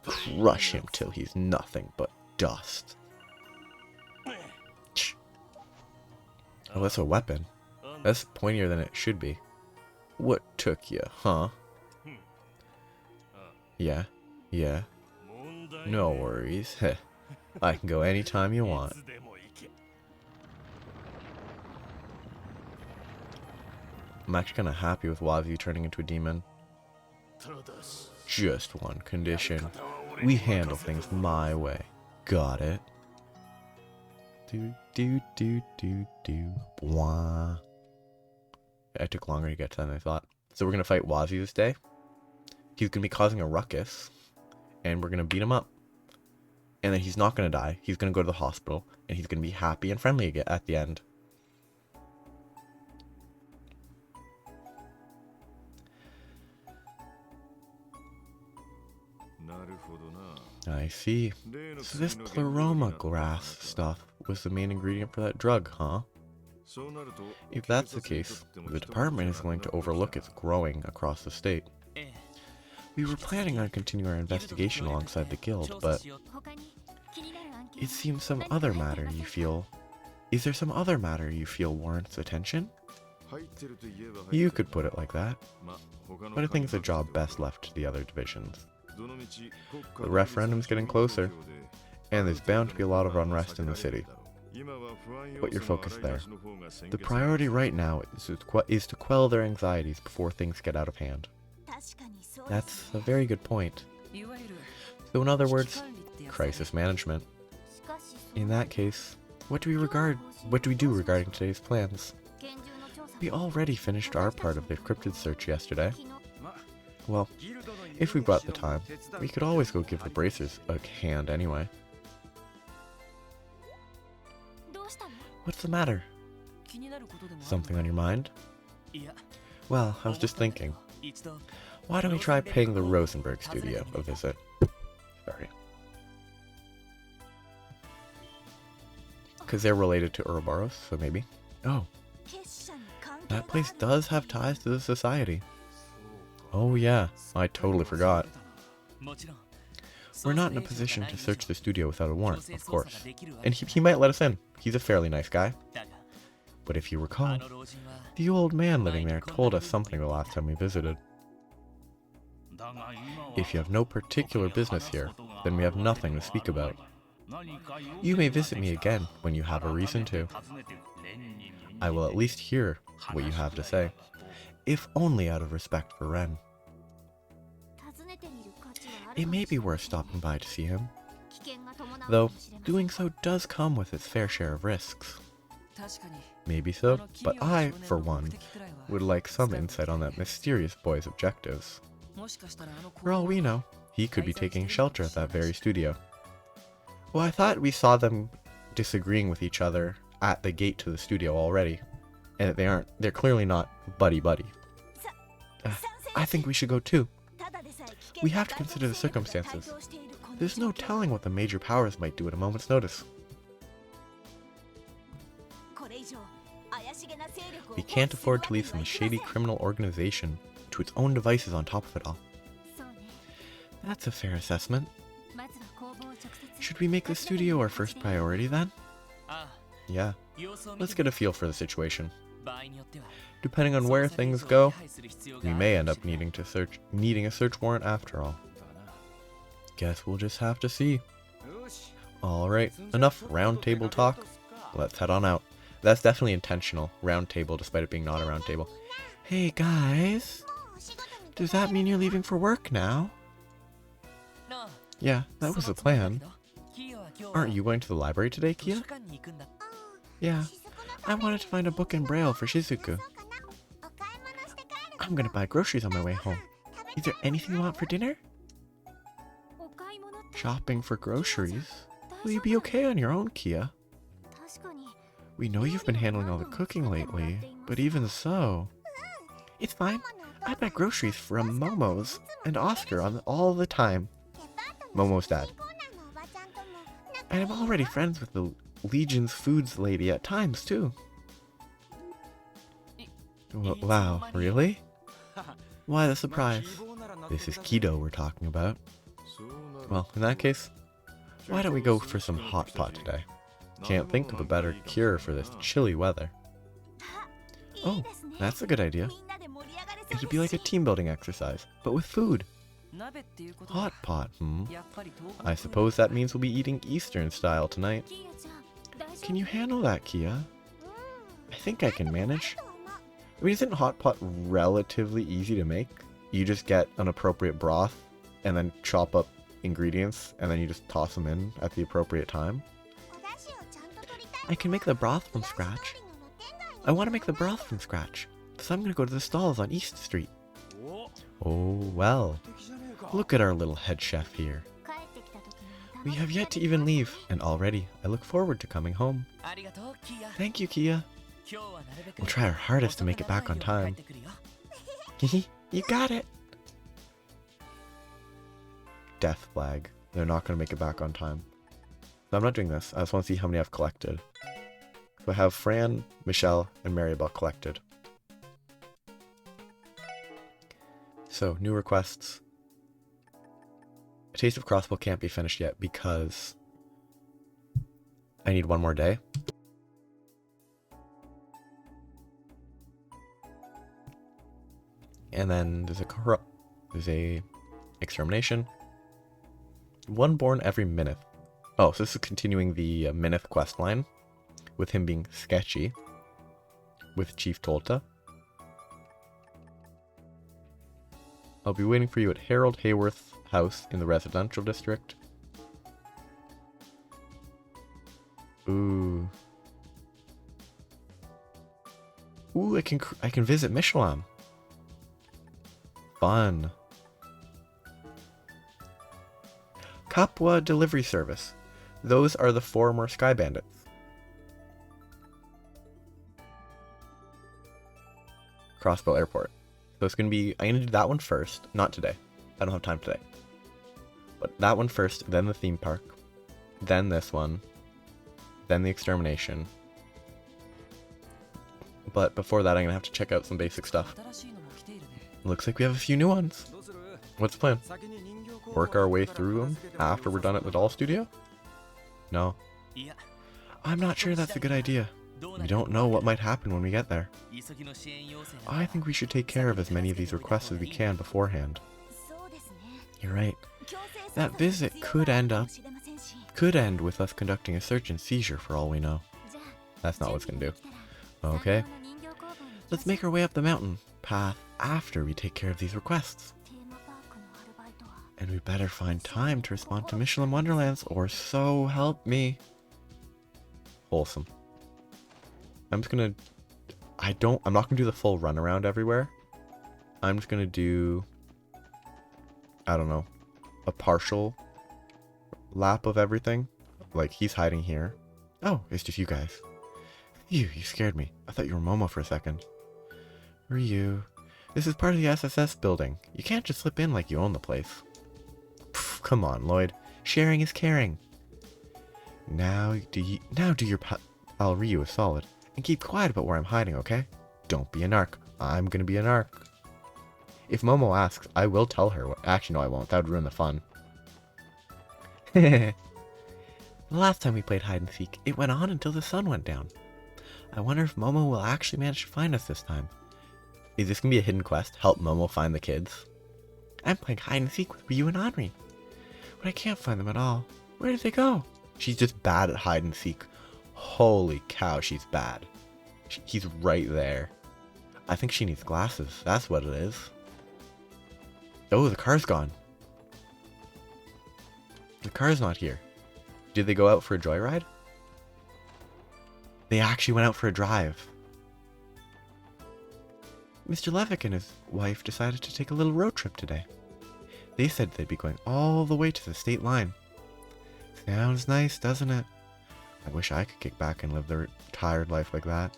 Crush him till he's nothing but dust. Oh, that's a weapon. That's pointier than it should be. What took you, huh? Yeah. No worries. I can go anytime you want. I'm actually kind of happy with Wazi turning into a demon. Just one condition. We handle things my way. Got it? Bwah. It took longer to get to that than I thought. So we're going to fight Wazi this day. He's going to be causing a ruckus. And we're going to beat him up. And then he's not going to die. He's going to go to the hospital. And he's going to be happy and friendly again at the end. I see. So this pleroma grass stuff was the main ingredient for that drug, huh? If that's the case, the department is going to overlook its growing across the state. We were planning on continuing our investigation alongside the guild, but it seems some other matter you feel... Is there some other matter you feel warrants attention? You could put it like that, but I think it's a job best left to the other divisions. The referendum's getting closer, and there's bound to be a lot of unrest in the city. Put your focus there. The priority right now is to quell their anxieties before things get out of hand. That's a very good point. So in other words, crisis management. In that case, what do we do regarding today's plans? We already finished our part of the cryptid search yesterday. Well, if we brought the time, we could always go give the bracers a hand anyway. What's the matter? Something on your mind? Well, I was just thinking. Why don't we try paying the Rosenberg studio a visit? Sorry. Because they're related to Ouroboros, so maybe. Oh. That place does have ties to the society. Oh yeah, I totally forgot. We're not in a position to search the studio without a warrant, of course. And he might let us in. He's a fairly nice guy. But if you recall, the old man living there told us something the last time we visited. If you have no particular business here, then we have nothing to speak about. You may visit me again when you have a reason to. I will at least hear what you have to say, if only out of respect for Ren. It may be worth stopping by to see him, though doing so does come with its fair share of risks. Maybe so, but I, for one, would like some insight on that mysterious boy's objectives. For all we know, he could be taking shelter at that very studio. Well, I thought we saw them disagreeing with each other at the gate to the studio already, and that they're clearly not buddy-buddy. I think we should go too. We have to consider the circumstances. There's no telling what the major powers might do at a moment's notice. We can't afford to leave some shady criminal organization to its own devices on top of it all. That's a fair assessment. Should we make the studio our first priority then? Yeah, let's get a feel for the situation. Depending on where things go, we may end up needing a search warrant after all. Guess we'll just have to see. Alright, enough round table talk. Let's head on out. That's definitely intentional, round table, despite it being not a round table. Hey guys! Does that mean you're leaving for work now? Yeah, that was the plan. Aren't you going to the library today, Kia? Yeah, I wanted to find a book in Braille for Shizuku. I'm gonna buy groceries on my way home. Is there anything you want for dinner? Shopping for groceries? Will you be okay on your own, Kia? We know you've been handling all the cooking lately, but even so... It's fine. I buy groceries from Momo's and Oscar all the time. Momo's dad. And I'm already friends with the Legion's foods lady at times, too. Wow, really? Why the surprise? This is Kido we're talking about. Well, in that case, why don't we go for some hot pot today? Can't think of a better cure for this chilly weather. Oh, that's a good idea. It'd be like a team building exercise, but with food. Hot pot, I suppose that means we'll be eating Eastern style tonight. Can you handle that, Kia? I think I can manage. I mean, isn't hot pot relatively easy to make? You just get an appropriate broth, and then chop up ingredients, and then you just toss them in at the appropriate time. I can make the broth from scratch. I want to make the broth from scratch, so I'm going to go to the stalls on East Street. Oh, well. Look at our little head chef here. We have yet to even leave, and already I look forward to coming home. Thank you, Kia. We'll try our hardest to make it back on time. You got it! Death flag. They're not going to make it back on time. So I'm not doing this. I just want to see how many I've collected. So I have Fran, Michelle, and Maribel collected. So, new requests. A Taste of Crossbow can't be finished yet because I need one more day. And then there's a extermination. One born every minute. Oh, so this is continuing the Minith quest line, with him being sketchy, with Chief Tolta. I'll be waiting for you at Harold Hayworth's house in the residential district. Ooh. Ooh, I can visit Michelin. Fun. Kapwa delivery service. Those are the former Sky Bandits. Crossbow Airport. So it's going to be, I'm going to do that one first. Not today. I don't have time today. But that one first, then the theme park. Then this one. Then the extermination. But before that, I'm going to have to check out some basic stuff. Looks like we have a few new ones. What's the plan? Work our way through them after we're done at the doll studio? No. I'm not sure that's a good idea. We don't know what might happen when we get there. I think we should take care of as many of these requests as we can beforehand. You're right. That visit could end with us conducting a search and seizure for all we know. That's not what it's gonna do. Okay. Let's make our way up the mountain path after we take care of these requests. And we better find time to respond to Michelin Wonderlands, or so help me. Wholesome. I'm not gonna do the full run around everywhere. I'm just gonna do, I don't know, a partial lap of everything. Like, he's hiding here. Oh, it's just you guys. Phew, you scared me. I thought you were Momo for a second. Ryu, this is part of the SSS building. You can't just slip in like you own the place. Pff, come on, Lloyd. Sharing is caring. Now do your pal Ryu a solid. And keep quiet about where I'm hiding, okay? Don't be a narc. I'm gonna be a narc. If Momo asks, I will tell her. Actually, no, I won't. That would ruin the fun. The last time we played hide and seek, it went on until the sun went down. I wonder if Momo will actually manage to find us this time. Is this gonna be a hidden quest? Help Momo find the kids? I'm playing hide and seek with Ryu and Henri, but I can't find them at all. Where did they go? She's just bad at hide and seek. Holy cow, she's bad. He's right there. I think she needs glasses. That's what it is. Oh, the car's gone. The car's not here. Did they go out for a joyride? They actually went out for a drive. Mr. Levick and his wife decided to take a little road trip today. They said they'd be going all the way to the state line. Sounds nice, doesn't it? I wish I could kick back and live the retired life like that.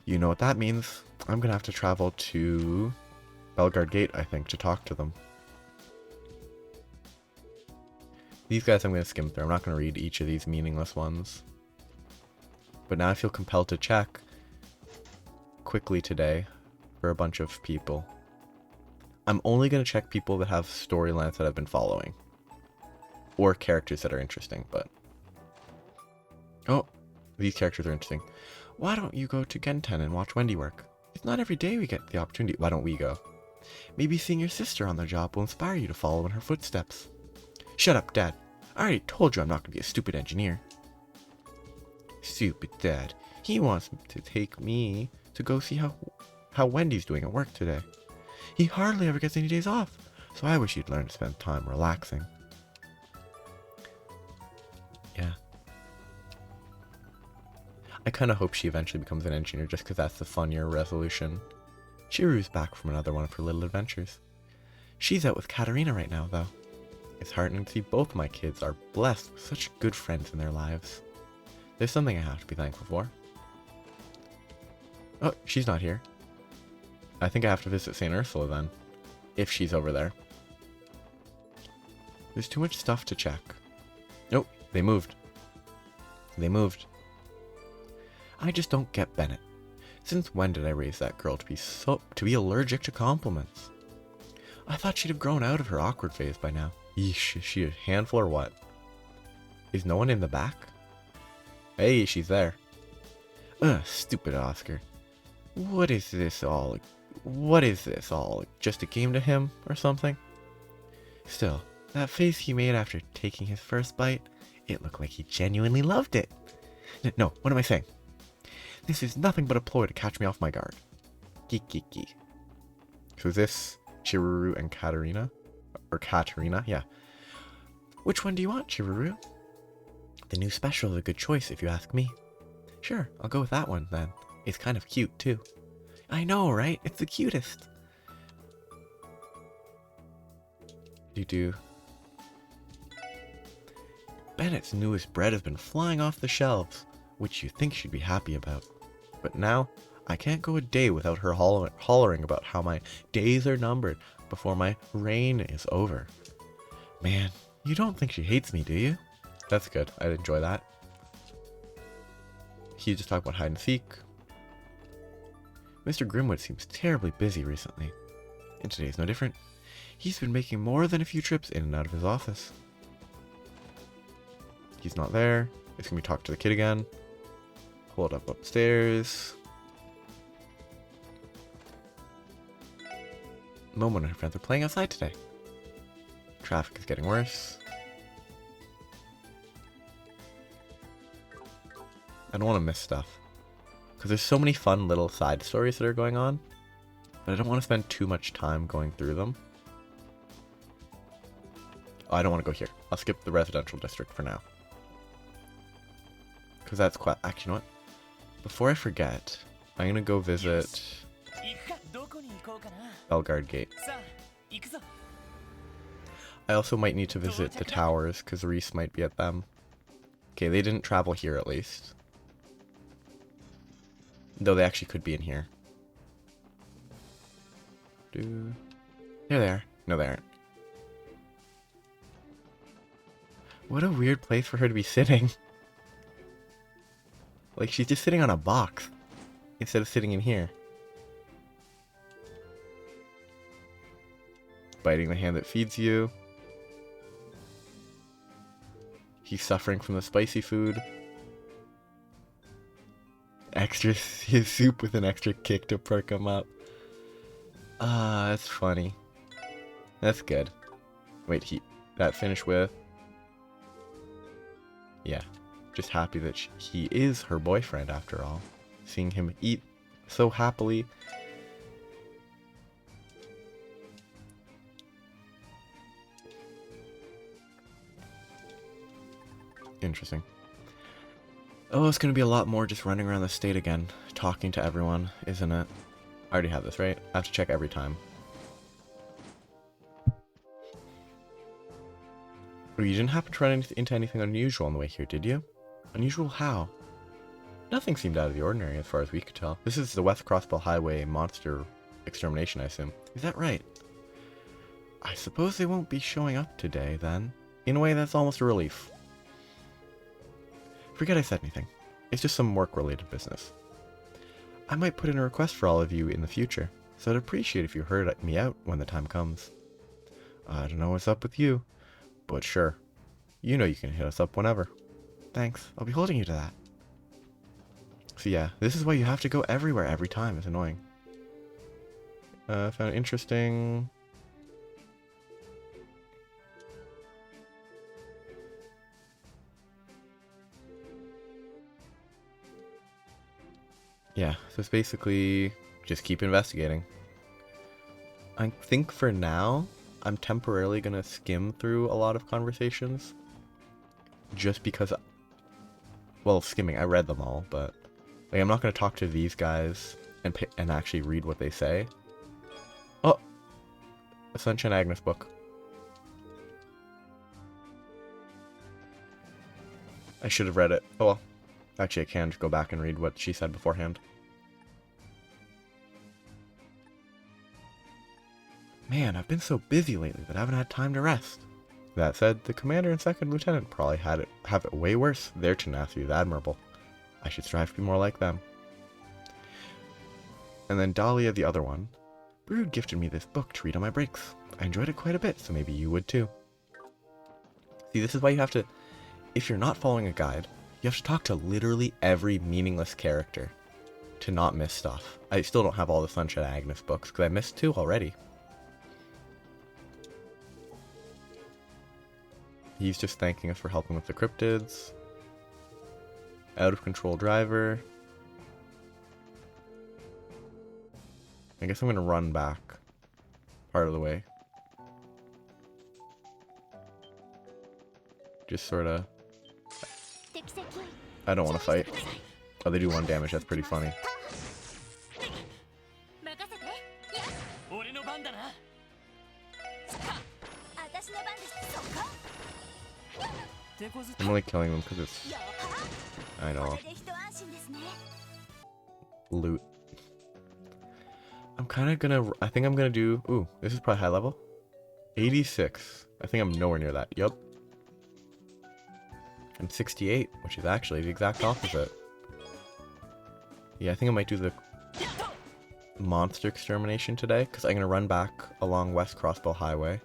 You know what that means. I'm gonna have to travel to Belgard Gate, I think, to talk to them. These guys I'm gonna skim through. I'm not gonna read each of these meaningless ones. But now I feel compelled to check quickly today for a bunch of people. I'm only gonna check people that have storylines that I've been following. Or characters that are interesting, but... Oh, these characters are interesting. Why don't you go to Genten and watch Wendy work? It's not every day we get the opportunity. Why don't we go? Maybe seeing your sister on the job will inspire you to follow in her footsteps. Shut up, Dad. I already told you I'm not going to be a stupid engineer. Stupid Dad. He wants to take me to go see how Wendy's doing at work today. He hardly ever gets any days off, so I wish he'd learn to spend time relaxing. Yeah. I kind of hope she eventually becomes an engineer just because that's the funnier resolution. Chiru's back from another one of her little adventures. She's out with Katarina right now, though. It's heartening to see both my kids are blessed with such good friends in their lives. There's something I have to be thankful for. Oh, she's not here. I think I have to visit St. Ursula then, if she's over there. There's too much stuff to check. Nope, they moved. They moved. I just don't get Bennett. Since when did I raise that girl to be allergic to compliments? I thought she'd have grown out of her awkward phase by now. Yeesh, is she a handful or what? Is no one in the back? Hey, she's there. Ugh, stupid Oscar. What is this all? What is this all? Just a game to him or something? Still, that face he made after taking his first bite, it looked like he genuinely loved it. No, what am I saying? This is nothing but a ploy to catch me off my guard. Geek, geek, geek. So is this Chiruru and Katarina? Or Katarina, yeah. Which one do you want, Chiruru? The new special is a good choice if you ask me. Sure, I'll go with that one then. It's kind of cute too. I know, right? It's the cutest. Do. Bennett's newest bread has been flying off the shelves, which you think she'd be happy about. But now, I can't go a day without her hollering about how my days are numbered before my reign is over. Man, you don't think she hates me, do you? That's good. I'd enjoy that. He just talked about hide and seek. Mr. Grimwood seems terribly busy recently. And today's no different. He's been making more than a few trips in and out of his office. He's not there. It's gonna be talk to the kid again. Hold up upstairs. Momo and her friends are playing outside today. Traffic is getting worse. I don't want to miss stuff. Because there's so many fun little side stories that are going on. But I don't want to spend too much time going through them. Oh, I don't want to go here. I'll skip the residential district for now. Because that's quite... Actually, you know what? Before I forget, I'm going to go visit Belgard Gate. I also might need to visit the towers, because Reese might be at them. Okay, they didn't travel here at least. Though they actually could be in here. There they are. No, they aren't. What a weird place for her to be sitting. Like, she's just sitting on a box instead of sitting in here. Biting the hand that feeds you. He's suffering from the spicy food. Extra his soup with an extra kick to perk him up. Ah, that's funny. That's good. Wait, that finished with... Yeah, just happy that he is her boyfriend after all. Seeing him eat so happily. Interesting. Oh, it's gonna be a lot more just running around the state again, talking to everyone, isn't it? I already have this, right? I have to check every time. Oh, you didn't happen to run into anything unusual on the way here, did you? Unusual how? Nothing seemed out of the ordinary as far as we could tell. This is the West Crossbell Highway monster extermination, I assume. Is that right? I suppose they won't be showing up today, then. In a way, that's almost a relief. Forget I said anything. It's just some work-related business. I might put in a request for all of you in the future, so I'd appreciate if you heard me out when the time comes. I don't know what's up with you, but sure. You know you can hit us up whenever. Thanks, I'll be holding you to that. So yeah, this is why you have to go everywhere every time. It's annoying. Found it interesting. Yeah, so it's basically just keep investigating. I think for now, I'm temporarily going to skim through a lot of conversations. Just because, well, skimming, I read them all, but like, I'm not going to talk to these guys and actually read what they say. Oh, a Sunshine Agnes book. I should have read it. Oh well. Actually, I can go back and read what she said beforehand. Man, I've been so busy lately that I haven't had time to rest. That said, the commander and second lieutenant probably have it way worse. Their tenacity is admirable. I should strive to be more like them. And then Dahlia, the other one. Brood gifted me this book to read on my breaks. I enjoyed it quite a bit, so maybe you would too. See, this is why you have to, if you're not following a guide, you have to talk to literally every meaningless character to not miss stuff. I still don't have all the Sunshine Agnes books, because I missed 2 already. He's just thanking us for helping with the cryptids. Out of control driver. I guess I'm going to run back part of the way. Just sort of... I don't want to fight. Oh, they do 1 damage. That's pretty funny. I'm only killing them because it's... I know. Loot. I'm kind of gonna... I think I'm gonna do... Ooh, this is probably high level. 86. I think I'm nowhere near that. Yup. I'm 68, which is actually the exact opposite. Yeah, I think I might do the monster extermination today, because I'm gonna run back along West Crossbell Highway.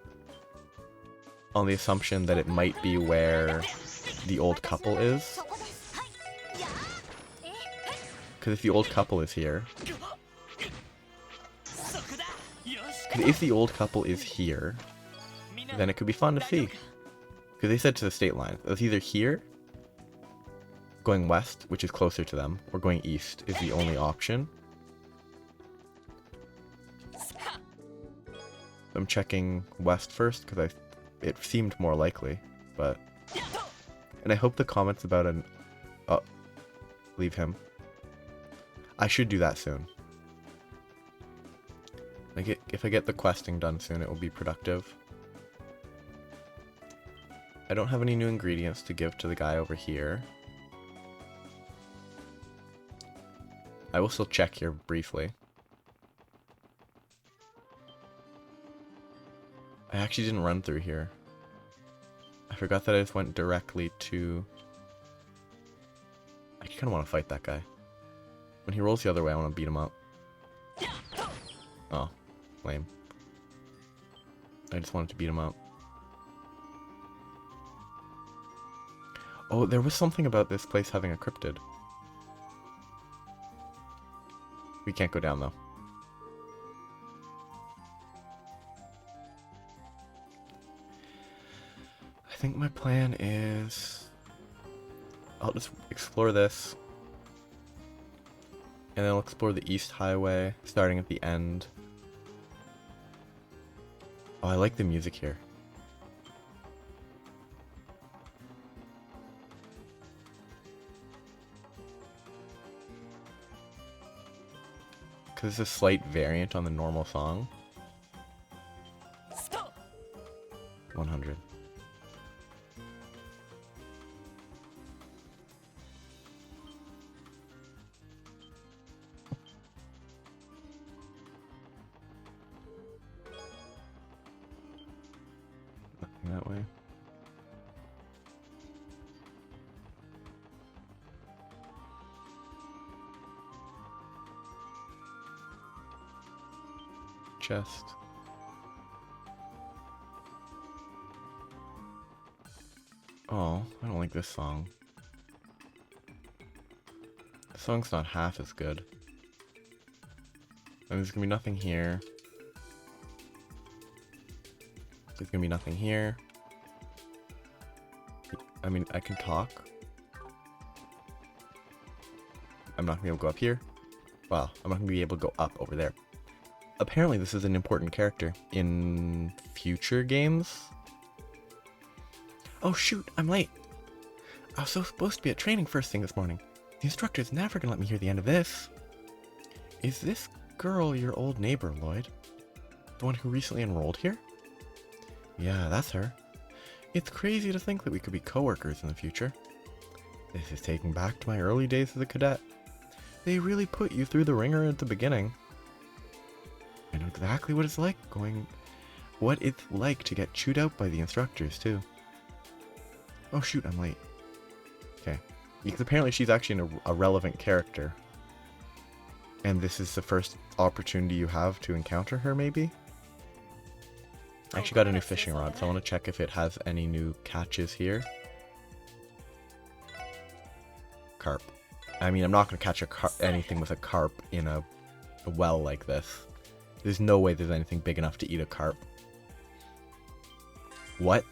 On the assumption that it might be where the old couple is. Because if the old couple is here... Because if the old couple is here, then it could be fun to see. Because they said to the state line, it's either here, going west, which is closer to them, or going east is the only option. I'm checking west first, because it seemed more likely, but... And I hope the comments about an... Oh, leave him. I should do that soon. Like, if I get the questing done soon, it will be productive. I don't have any new ingredients to give to the guy over here. I will still check here briefly. I actually didn't run through here. I forgot that I just went directly to... I kind of want to fight that guy. When he rolls the other way, I want to beat him up. Oh, lame. I just wanted to beat him up. Oh, there was something about this place having a cryptid. We can't go down, though. I think my plan is... I'll just explore this. And then I'll explore the East Highway, starting at the end. Oh, I like the music here. Because it's a slight variant on the normal song. 100. Nothing that way. Chest. Oh, I don't like this song. The song's not half as good. And there's gonna be nothing here. There's gonna be nothing here. I mean, I can talk. I'm not gonna be able to go up here. Wow, I'm not gonna be able to go up over there. Apparently this is an important character in future games. Oh shoot, I'm late. I was so supposed to be at training first thing this morning. The instructor's never gonna let me hear the end of this. Is this girl your old neighbor, Lloyd? The one who recently enrolled here? Yeah, that's her. It's crazy to think that we could be coworkers in the future. This is taking back to my early days as a cadet. They really put you through the ringer at the beginning. I know exactly what it's like to get chewed out by the instructors, too. Oh shoot, I'm late. Okay. Because apparently she's actually a relevant character. And this is the first opportunity you have to encounter her, maybe? I actually got a new fishing rod, so I want to check if it has any new catches here. Carp. I mean, I'm not going to catch anything with a carp in a well like this. There's no way there's anything big enough to eat a carp. What?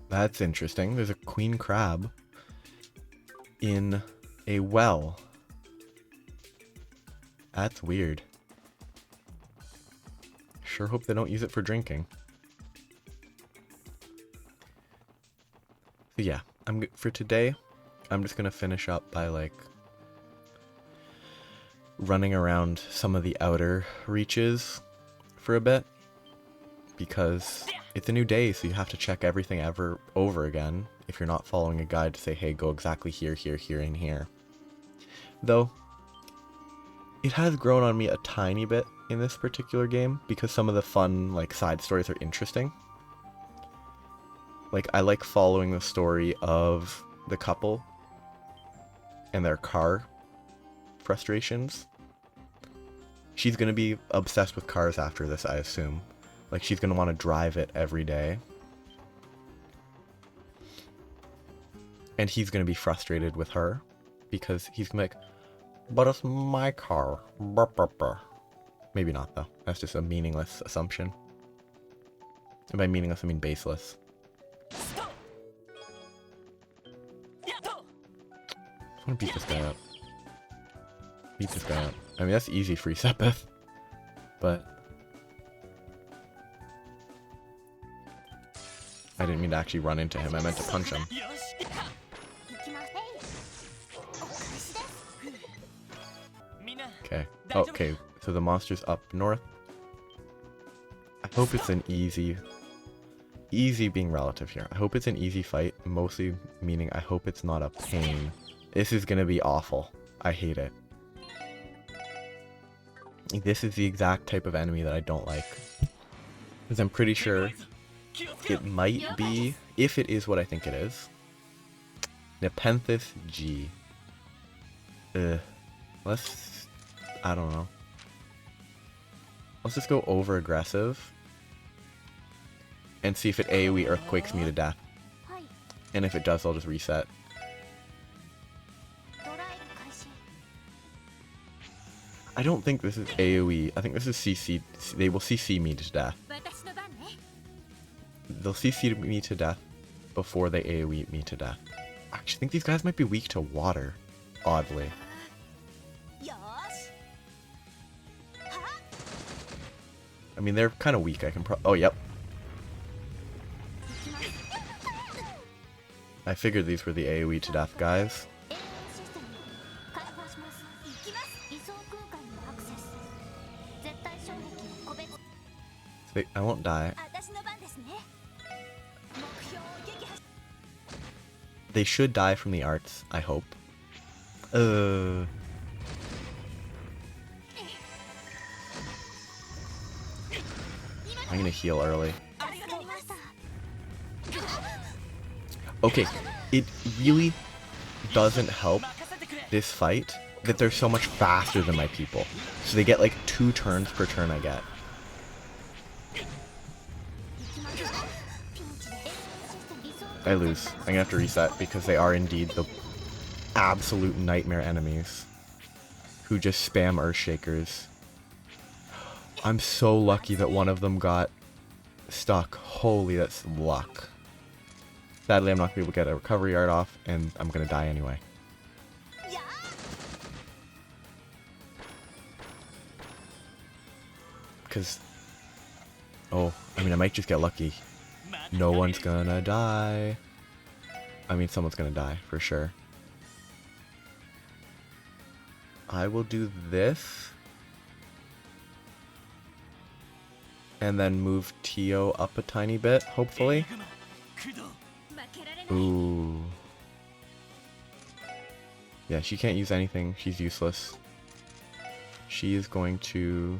That's interesting. There's a queen crab in a well. That's weird. Sure hope they don't use it for drinking. So yeah, for today, I'm just gonna finish up by like running around some of the outer reaches for a bit, because it's a new day, so you have to check everything over again if you're not following a guide to say, hey, go exactly here, here, here, and here. Though, it has grown on me a tiny bit in this particular game, because some of the fun, like, side stories are interesting. Like, I like following the story of the couple and their car frustrations. She's gonna be obsessed with cars after this, I assume. Like, she's gonna want to drive it every day. And he's gonna be frustrated with her, because he's gonna be like, but it's my car. Burr, burr, burr. Maybe not, though. That's just a meaningless assumption. And by meaningless, I mean baseless. I want to beat this guy up. Beat this guy up. I mean, that's easy for Sepeth. But I didn't mean to actually run into him. I meant to punch him. Okay. Okay, so the monster's up north. I hope it's an easy being relative here. I hope it's an easy fight, mostly meaning I hope it's not a pain. This is gonna be awful. I hate it. This is the exact type of enemy that I don't like. Because I'm pretty sure it might be, if it is what I think it is, Nepenthes G. Let's, I don't know. Let's just go over aggressive and see if it AoE earthquakes me to death. And if it does, I'll just reset. I don't think this is AoE. I think this is CC. They will CC me to death. They'll CC me to death before they AoE me to death. I actually think these guys might be weak to water, oddly. I mean, they're kind of weak. I can oh, yep. I figured these were the AoE to death guys. I won't die. They should die from the arts, I hope. I'm gonna heal early. Okay, it really doesn't help this fight that they're so much faster than my people. So they get like 2 turns per turn I get. I lose. I'm gonna have to reset because they are indeed the absolute nightmare enemies who just spam Earthshakers. I'm so lucky that one of them got stuck. Holy, that's luck. Sadly, I'm not gonna be able to get a recovery art off, and I'm gonna die anyway. Because, oh, I mean, I might just get lucky. No one's gonna die. I mean, someone's gonna die, for sure. I will do this. And then move Tio up a tiny bit, hopefully. Ooh. Yeah, she can't use anything. She's useless. She is going to...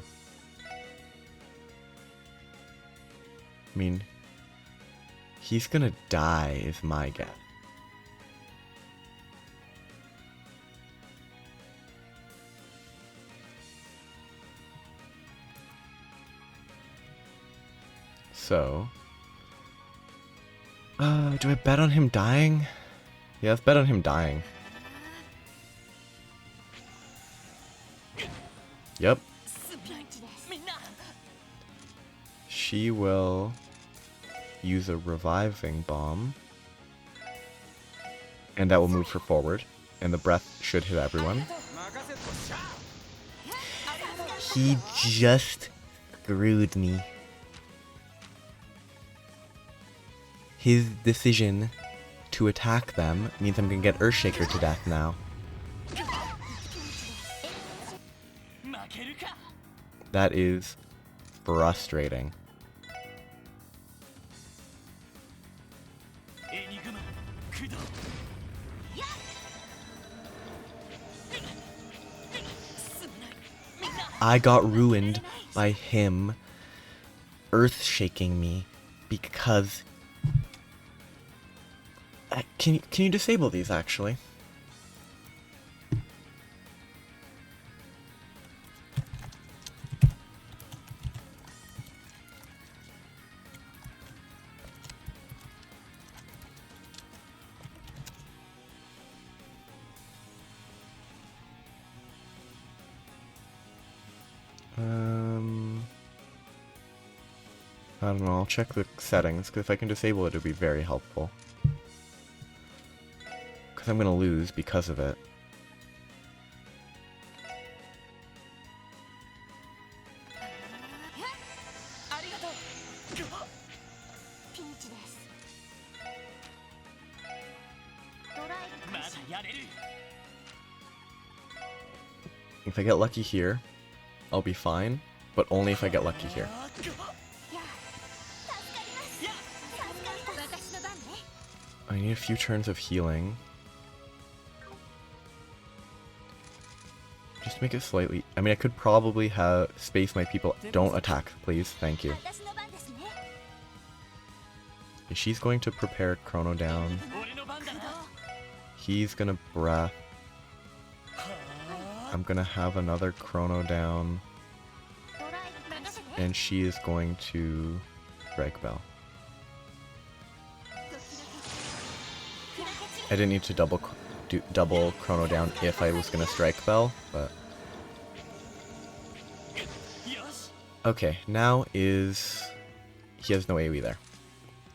I mean... He's gonna die, is my guess. So... do I bet on him dying? Yeah, let's bet on him dying. Yep. She will use a reviving bomb. And that will move her forward. And the breath should hit everyone. He just screwed me. His decision to attack them means I'm gonna get Earthshaker to death now. That is frustrating. I got ruined by him earth-shaking me because... Can you disable these, actually? I don't know, I'll check the settings, because if I can disable it, it'd be very helpful. Because I'm going to lose because of it. If I get lucky here, I'll be fine, but only if I get lucky here. I need a few turns of healing. Just to make it slightly... I mean, I could probably have space my people... Don't attack, please. Thank you. She's going to prepare Chrono down. He's gonna breath. I'm gonna have another Chrono down. And she is going to Strike Bell. I didn't need to double Chrono down if I was gonna Strike Bell, but... Okay, now is... He has no AoE there.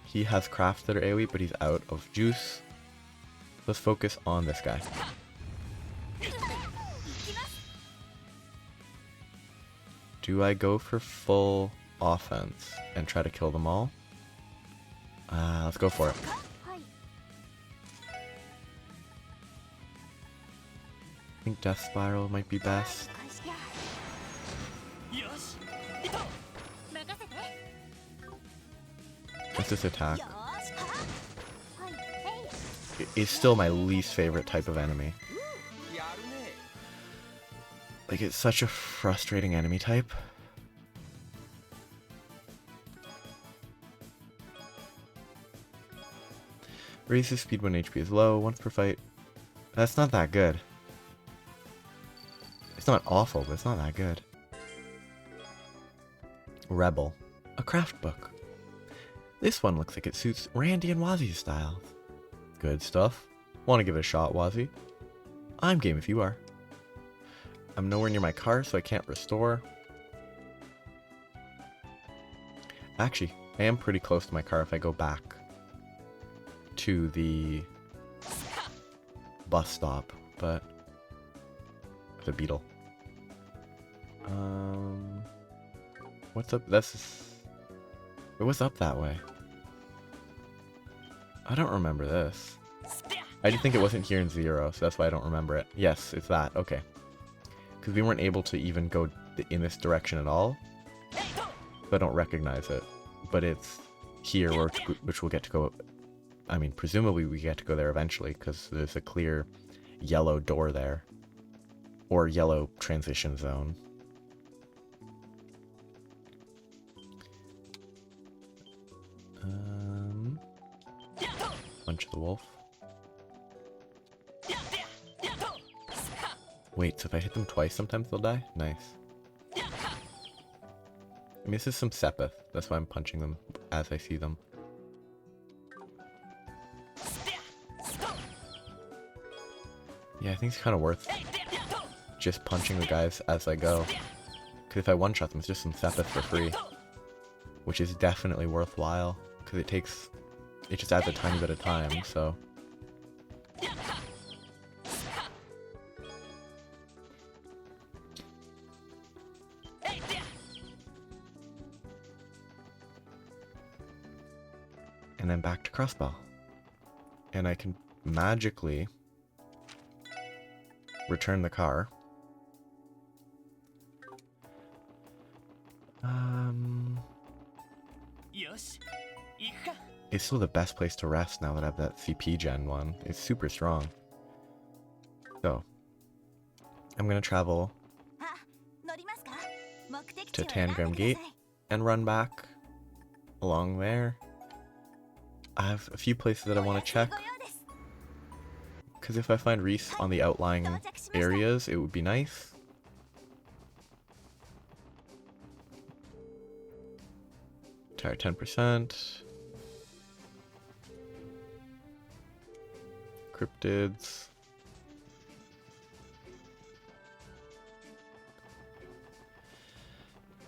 He has crafts that are AoE, but he's out of juice. Let's focus on this guy. Do I go for full offense and try to kill them all? Let's go for it. I think Death Spiral might be best. Let's just attack. It's still my least favorite type of enemy. Like, it's such a frustrating enemy type. Raises speed when HP is low, once per fight. That's not that good. It's not awful, but it's not that good. Rebel. A craft book. This one looks like it suits Randy and Wazi's styles. Good stuff. Want to give it a shot, Wazi? I'm game if you are. I'm nowhere near my car, so I can't restore. Actually, I am pretty close to my car if I go back to the bus stop, but the beetle. What's up? What's up that way? I don't remember this. I just think it wasn't here in 0, so that's why I don't remember it. Yes, it's that. Okay. Because we weren't able to even go in this direction at all. So I don't recognize it. But it's here, which we'll get to go... I mean, presumably we get to go there eventually, because there's a clear yellow door there. Or yellow transition zone. Punch the wolf. Wait, so if I hit them twice, sometimes they'll die? Nice. I mean, this is some Sepith. That's why I'm punching them as I see them. Yeah, I think it's kind of worth just punching the guys as I go. Because if I one-shot them, it's just some Sepith for free. Which is definitely worthwhile. Because it just adds a tiny bit of time, so... And then back to crossbow. And I can magically return the car. It's still the best place to rest now that I have that CP Gen 1. It's super strong. So, I'm gonna travel to Tangram Gate and run back along there. I have a few places that I want to check. Because if I find Reese on the outlying areas, it would be nice. Tire 10%. Cryptids.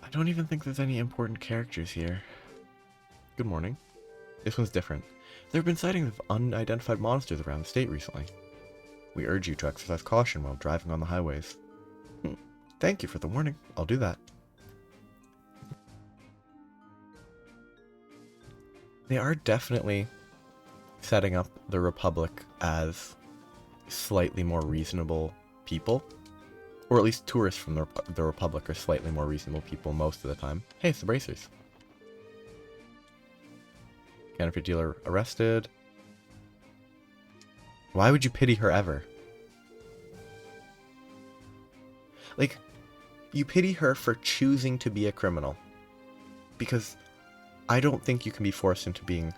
I don't even think there's any important characters here. Good morning. This one's different. There have been sightings of unidentified monsters around the state recently. We urge you to exercise caution while driving on the highways. Thank you for the warning. I'll do that. They are definitely setting up the Republic as slightly more reasonable people. Or at least tourists from the Republic are slightly more reasonable people most of the time. Hey, it's the Bracers. Counterfeit dealer arrested. Why would you pity her ever? Like, you pity her for choosing to be a criminal. Because I don't think you can be forced into being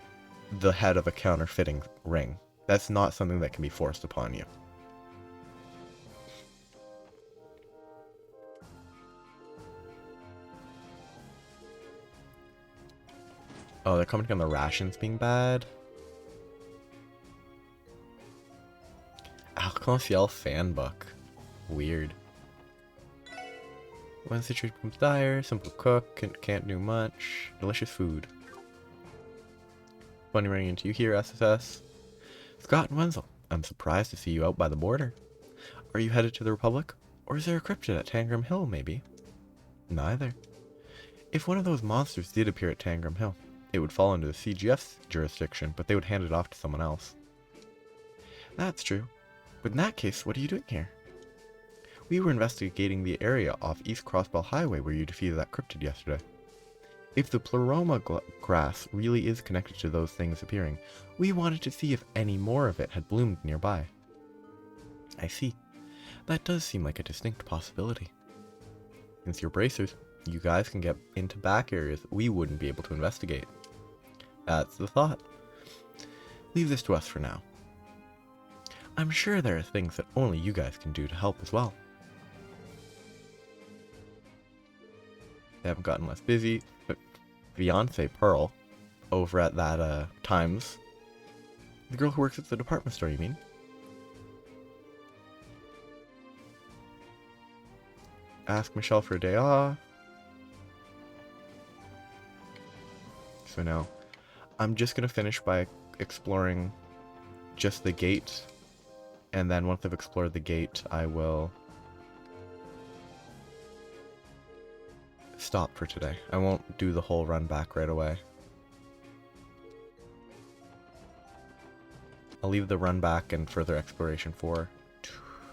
the head of a counterfeiting ring. That's not something that can be forced upon you. Oh, they're commenting on the rations being bad. Arc-en-ciel fan book. Weird. When the situation becomes dire, simple cook, can't do much. Delicious food. Funny running into you here, SSS. Scott and Wenzel, I'm surprised to see you out by the border. Are you headed to the Republic? Or is there a cryptid at Tangram Hill, maybe? Neither. If one of those monsters did appear at Tangram Hill, it would fall under the CGF's jurisdiction, but they would hand it off to someone else. That's true. But in that case, what are you doing here? We were investigating the area off East Crossbell Highway where you defeated that cryptid yesterday. If the pleroma grass really is connected to those things appearing, we wanted to see if any more of it had bloomed nearby. I see. That does seem like a distinct possibility. Since you're bracers, you guys can get into back areas that we wouldn't be able to investigate. That's the thought. Leave this to us for now. I'm sure there are things that only you guys can do to help as well. They haven't gotten less busy, but fiancé Pearl, over at that, Times. The girl who works at the department store, you mean? Ask Michelle for a day off. So now, I'm just gonna finish by exploring just the gate, and then once I've explored the gate, I will stop for today. I won't do the whole run back right away. I'll leave the run back and further exploration for...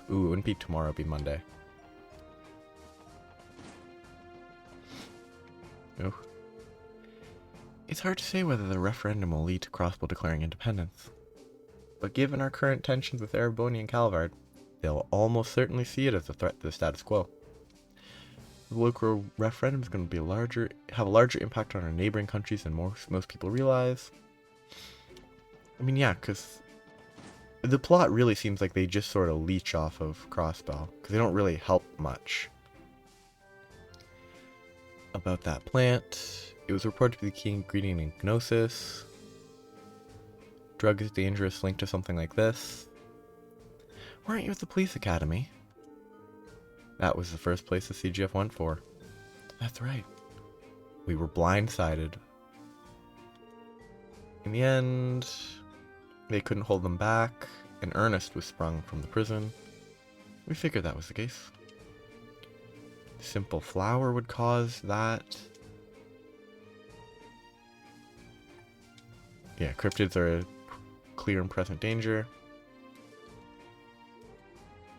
Ooh, it wouldn't be tomorrow, it'd be Monday. Oh. It's hard to say whether the referendum will lead to Crossbow declaring independence. But given our current tensions with Ereboni and Calvard, they'll almost certainly see it as a threat to the status quo. The local referendum is going to be have a larger impact on our neighboring countries than most people realize. I mean, yeah, because the plot really seems like they just sort of leech off of Crossbow, because they don't really help much. About that plant, it was reported to be the key ingredient in Gnosis. Drug is dangerous, linked to something like this. Weren't you at the police academy? That was the first place the CGF went for. That's right. We were blindsided. In the end, they couldn't hold them back, and Ernest was sprung from the prison. We figured that was the case. Simple flour would cause that. Yeah, cryptids are a clear and present danger.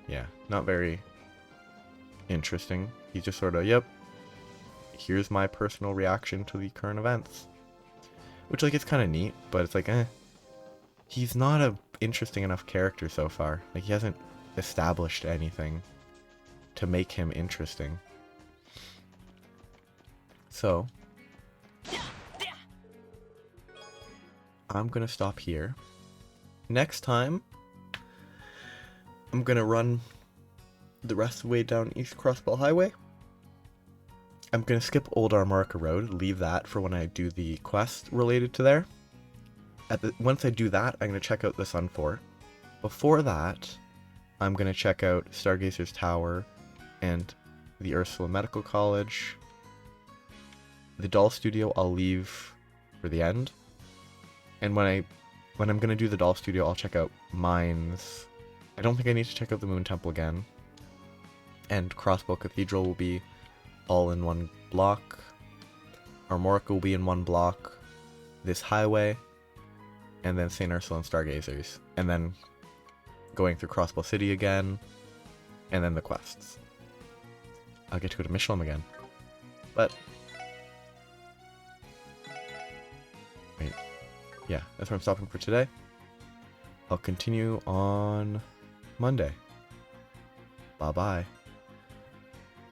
Yeah, not very interesting. He's just sort of, yep, here's my personal reaction to the current events. Which, like, it's kind of neat, but it's like, he's not a interesting enough character so far. Like, he hasn't established anything to make him interesting. So, I'm gonna stop here. Next time, I'm gonna run the rest of the way down East Crossbell Highway. I'm gonna skip Old Armorica Road, leave that for when I do the quest related to there. Once I do that, I'm gonna check out the Sun Fort. Before that, I'm gonna check out Stargazer's Tower and the Ursula Medical College. The doll studio I'll leave for the end. And when I'm gonna do the doll studio, I'll check out Mines. I don't think I need to check out the Moon Temple again. And Crossbow Cathedral will be all in one block. Armorica will be in one block. This highway. And then St. Ursula and Stargazers. And then going through Crossbow City again. And then the quests. I'll get to go to Michelin again. But... wait. Yeah, that's where I'm stopping for today. I'll continue on Monday. Bye-bye.